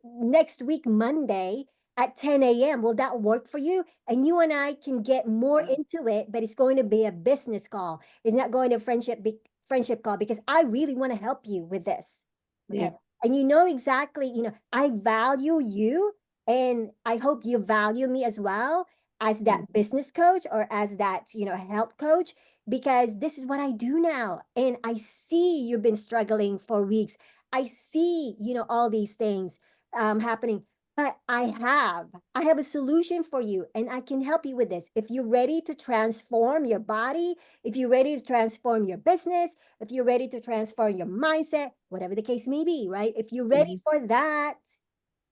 next week, Monday at 10 a.m. Will that work for you? And you and I can get more into it, but it's going to be a business call. It's not going to friendship call because I really want to help you with this. Okay. Yeah. And you know exactly, I value you and I hope you value me as well as that business coach or as that, health coach, because this is what I do now. And I see you've been struggling for weeks. I see, all these things happening. But I have a solution for you and I can help you with this. If you're ready to transform your body, if you're ready to transform your business, if you're ready to transform your mindset, whatever the case may be, right? If you're ready for that,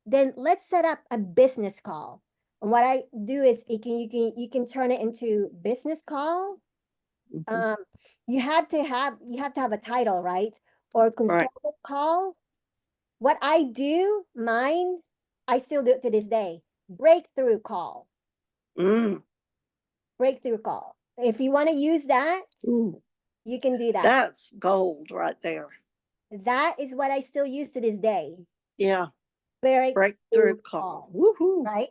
then let's set up a business call. And what I do is you can turn it into business call. You have to have a title, right? Or Right. consultant call. What I do, mine, I still do it to this day. Breakthrough call. Mm. Breakthrough call. If you want to use that, Ooh, you can do that. that's gold right there. That is what I still use to this day. Yeah. Breakthrough Breakthrough call. call. Woohoo. Right?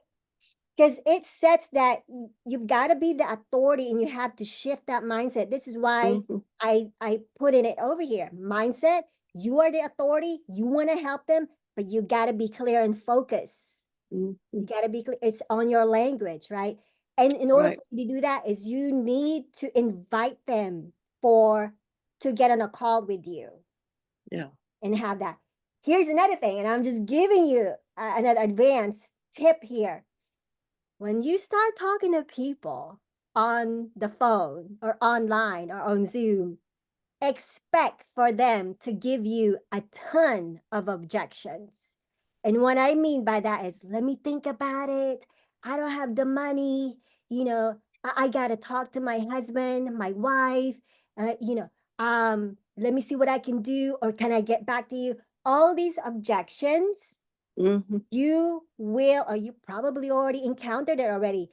Because it sets that you've got to be the authority and you have to shift that mindset. This is why I put in it over here. Mindset, you are the authority, you want to help them, but you got to be clear and focus. You got to be clear. It's on your language, right? And in order for you to do that is you need to invite them to get on a call with you. Yeah. And have that. Here's another thing, and I'm just giving you another advanced tip here. When you start talking to people on the phone or online or on Zoom, expect for them to give you a ton of objections. And what I mean by that is, let me think about it. I don't have the money. I got to talk to my husband, my wife, let me see what I can do, or can I get back to you? All these objections, you will, or you probably already encountered it already,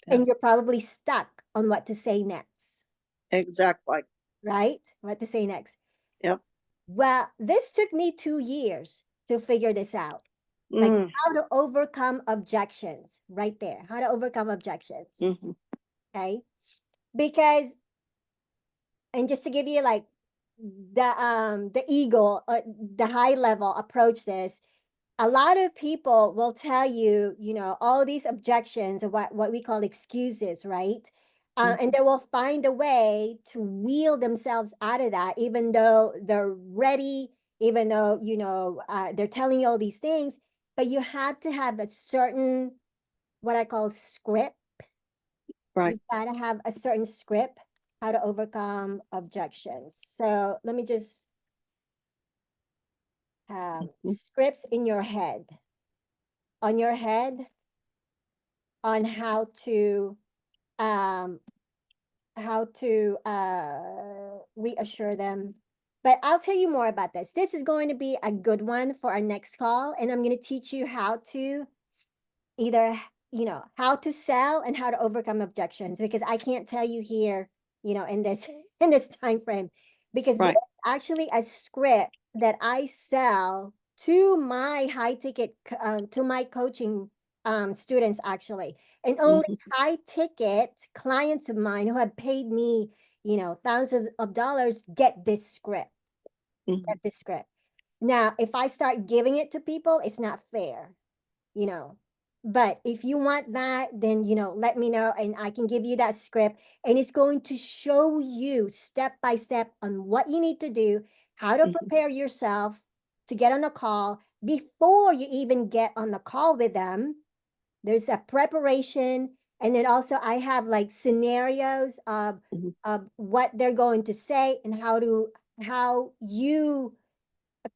and you're probably stuck on what to say next. Exactly. Right? What to say next. Yep. Well, this took me 2 years to figure this out. Like how to overcome objections, right there. How to overcome objections. Okay. Because, and just to give you like the eagle, the high level approach this, a lot of people will tell you, all these objections and what we call excuses, right? And they will find a way to wheel themselves out of that, even though they're ready, even though, they're telling you all these things, but you have to have a certain, what I call script. Right. You've got to have a certain script, how to overcome objections. So let me just scripts in your head. On your head, on how to reassure them. But I'll tell you more about this. This is going to be a good one for our next call, and I'm going to teach you how to either, how to sell and how to overcome objections, because I can't tell you here, in this in this time frame, because Right. there's actually a script that I sell to my to my coaching students actually, and only high ticket clients of mine who have paid me, thousands of dollars get this script. Get this script. Now, if I start giving it to people, it's not fair, you know. But if you want that, then, let me know and I can give you that script, and it's going to show you step by step on what you need to do, how to prepare yourself to get on a call before you even get on the call with them. There's a preparation. And then also I have like scenarios of what they're going to say and how you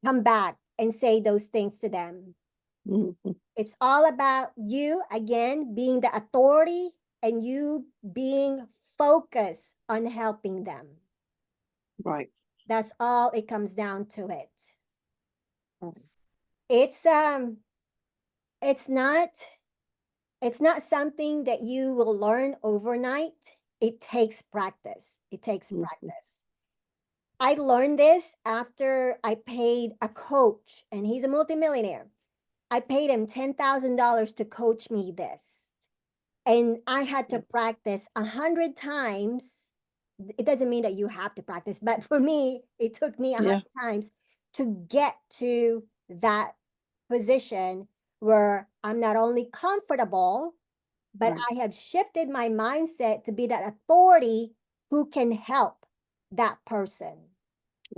come back and say those things to them. It's all about you, again, being the authority and you being focused on helping them. Right. That's all it comes down to it. Right. It's not something that you will learn overnight. It takes practice. It takes practice. I learned this after I paid a coach, and he's a multimillionaire. I paid him $10,000 to coach me this. And I had to practice 100 times. It doesn't mean that you have to practice, but for me, it took me 100 times to get to that position where I'm not only comfortable, but I have shifted my mindset to be that authority who can help that person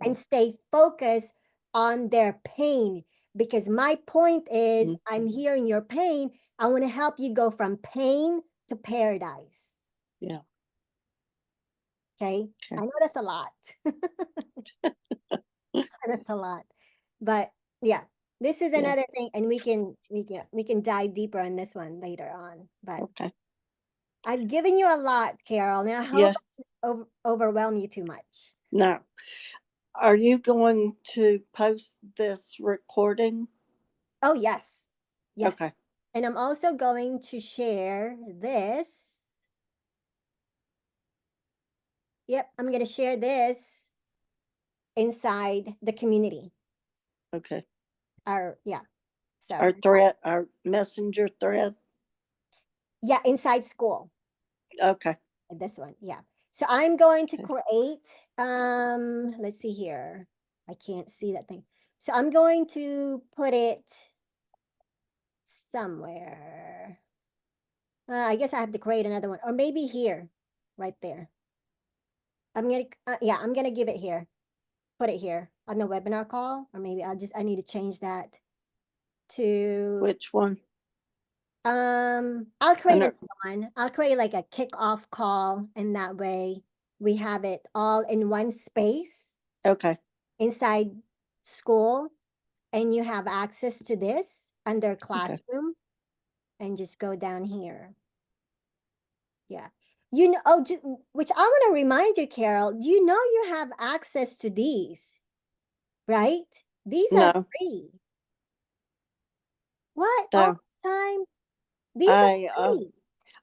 and stay focused on their pain. Because my point is, I'm hearing your pain. I want to help you go from pain to paradise. Yeah. Okay. I know that's a lot. That's a lot. But yeah, this is another thing, and we can dive deeper on this one later on. But I've given you a lot, Carol, and I hope I didn't overwhelm you too much. No. Are you going to post this recording? Oh, yes. Yes. Okay. And I'm also going to share this. Yep, I'm going to share this inside the community. Okay. So our thread, our messenger thread. Yeah, inside school. Okay. This one, yeah. So I'm going to create, let's see here. I can't see that thing. So I'm going to put it somewhere. I guess I have to create another one, or maybe here, right there. I'm gonna give it here. Put it here on the webinar call, or maybe I need to change that to. Which one? I'll create another one. I'll create like a kickoff call, and that way we have it all in one space. Okay. Inside school, and you have access to this under classroom, and just go down here. Yeah. Which I want to remind you, Carol, you have access to these, right? These are free. What? No. All this time? These are free.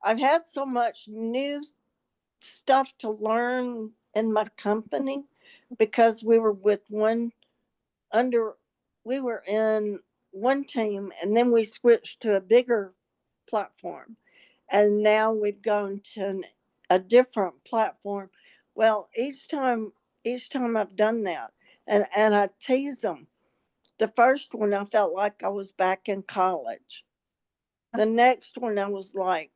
I've had so much new stuff to learn in my company because we were in one team, and then we switched to a bigger platform, and now we've gone to a different platform. Well, each time I've done that, and I tease them. The first one, I felt like I was back in college. The next one, I was like,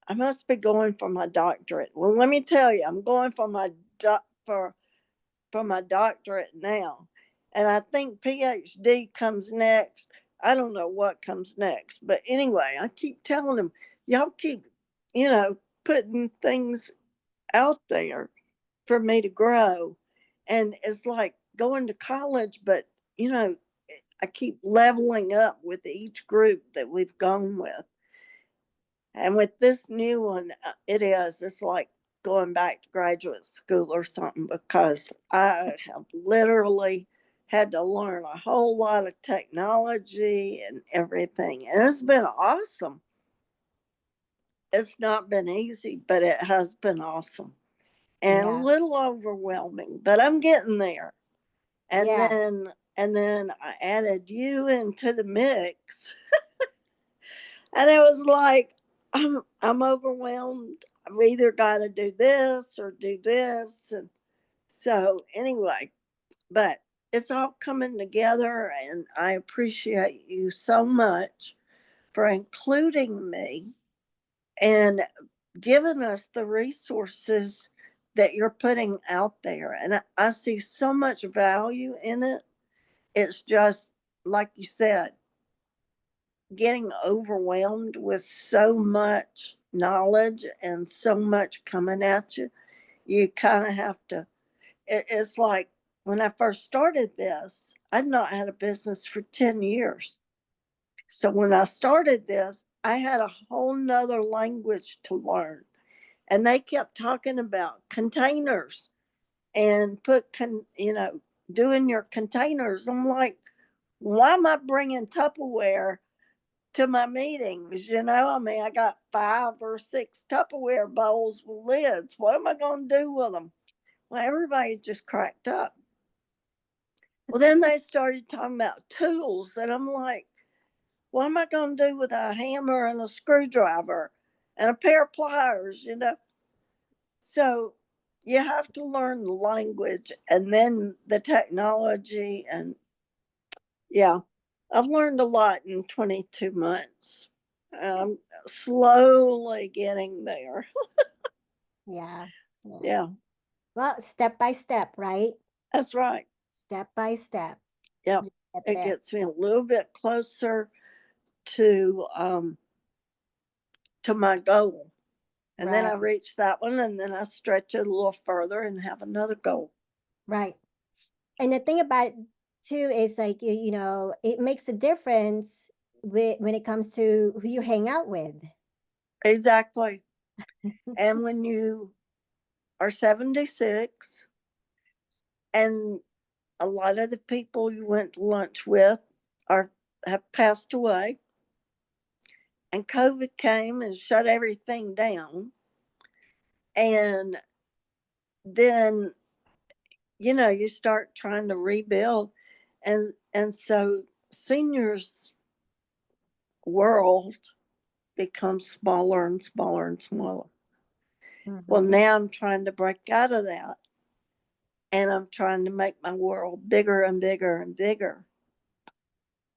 I must be going for my doctorate. Well, let me tell you, I'm going for my doctorate now. And I think PhD comes next. I don't know what comes next. But anyway, I keep telling them, y'all keep, putting things out there for me to grow. And it's like going to college, but, I keep leveling up with each group that we've gone with. And with this new one, it's like going back to graduate school or something, because I have literally had to learn a whole lot of technology and everything. And it's been awesome. it's not been easy, but it has been awesome and a Yeah. little overwhelming, but I'm getting there. And Yeah. then I added you into the mix. And it was like I'm overwhelmed. I've either got to do this or do this. And so anyway, but it's all coming together, and I appreciate you so much for including me and giving us the resources that you're putting out there. And I see so much value in it. It's just like you said, getting overwhelmed with so much knowledge and so much coming at you. You kind of have to, it's like when I first started this, I'd not had a business for 10 years. So when I started this, I had a whole nother language to learn. And they kept talking about containers and doing your containers. I'm like, why am I bringing Tupperware to my meetings? I mean, I got 5 or 6 Tupperware bowls with lids. What am I going to do with them? Well, everybody just cracked up. Well, then they started talking about tools, and I'm like, what am I going to do with a hammer and a screwdriver and a pair of pliers? So you have to learn the language and then the technology. And yeah, I've learned a lot in 22 months. I'm slowly getting there. Yeah. Yeah. Yeah, Well, step by step, right? that's right. Step by step. Yeah, You get it there. gets me a little bit closer to my goal. And then I Right. reach that one, and then I stretch it a little further and have another goal. Right. And the thing about it too is like it makes a difference when it comes to who you hang out with. Exactly. And when you are 76 and a lot of the people you went to lunch with have passed away, and COVID came and shut everything down, and then you start trying to rebuild, and so seniors world becomes smaller and smaller and smaller. Well, Mhm. now I'm trying to break out of that, and I'm trying to make my world bigger and bigger and bigger.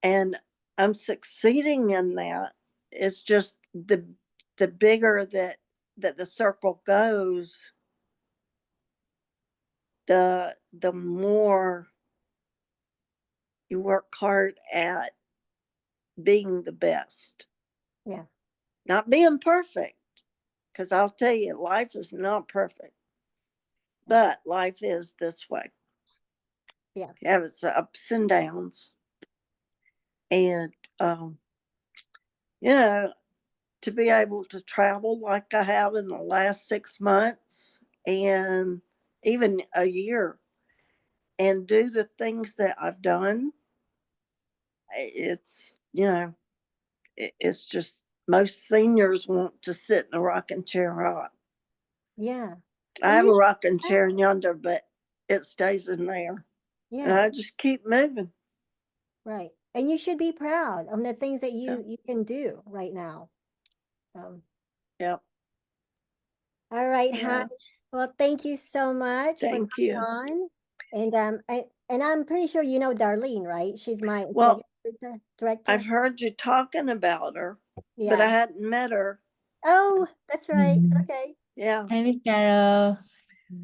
And I'm succeeding in that. It's just the bigger that the circle goes, the more you work hard at being the best. Yeah. Not being perfect, because I'll tell you, life is not perfect, but life is this way. Yeah. You have its ups and downs. And, you know, to be able to travel like I have in the last 6 months and even a year and do the things that I've done, it's just most seniors want to sit in a rocking chair rock. Yeah. I And have you a rocking chair yonder, but it stays in there. And yeah, I just keep moving. right. And you should be proud of the things that Yeah. you can do right now. So, Yeah. all right, Yeah. Han. Well, thank you so much for Thank coming you. on. And I'm pretty sure you know Darlene, right? She's my Well, executive director. I've heard you talking about her, but I Yeah. hadn't met her. Oh, that's right. Mhm. Okay. Yeah. Hi, Miss Carol.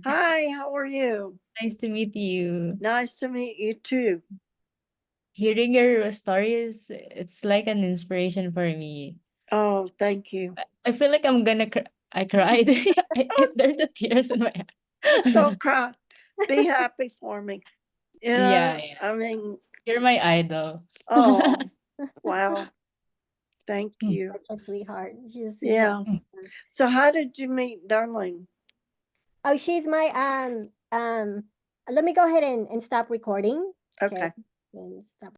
Hi, how are you? Nice to meet you. Nice to meet you too. Hearing your stories, it's like an inspiration for me. Oh, thank you. I feel like I'm gonna I cried. There's the tears in my Don't eyes. cry. Be happy for me. Yeah, yeah. I mean, You're my idol. oh, wow. Thank you. Such a sweetheart. She's super. Yeah. So how did you meet Darlene? Oh, she's my let me go ahead and stop recording. Okay. Okay. And stop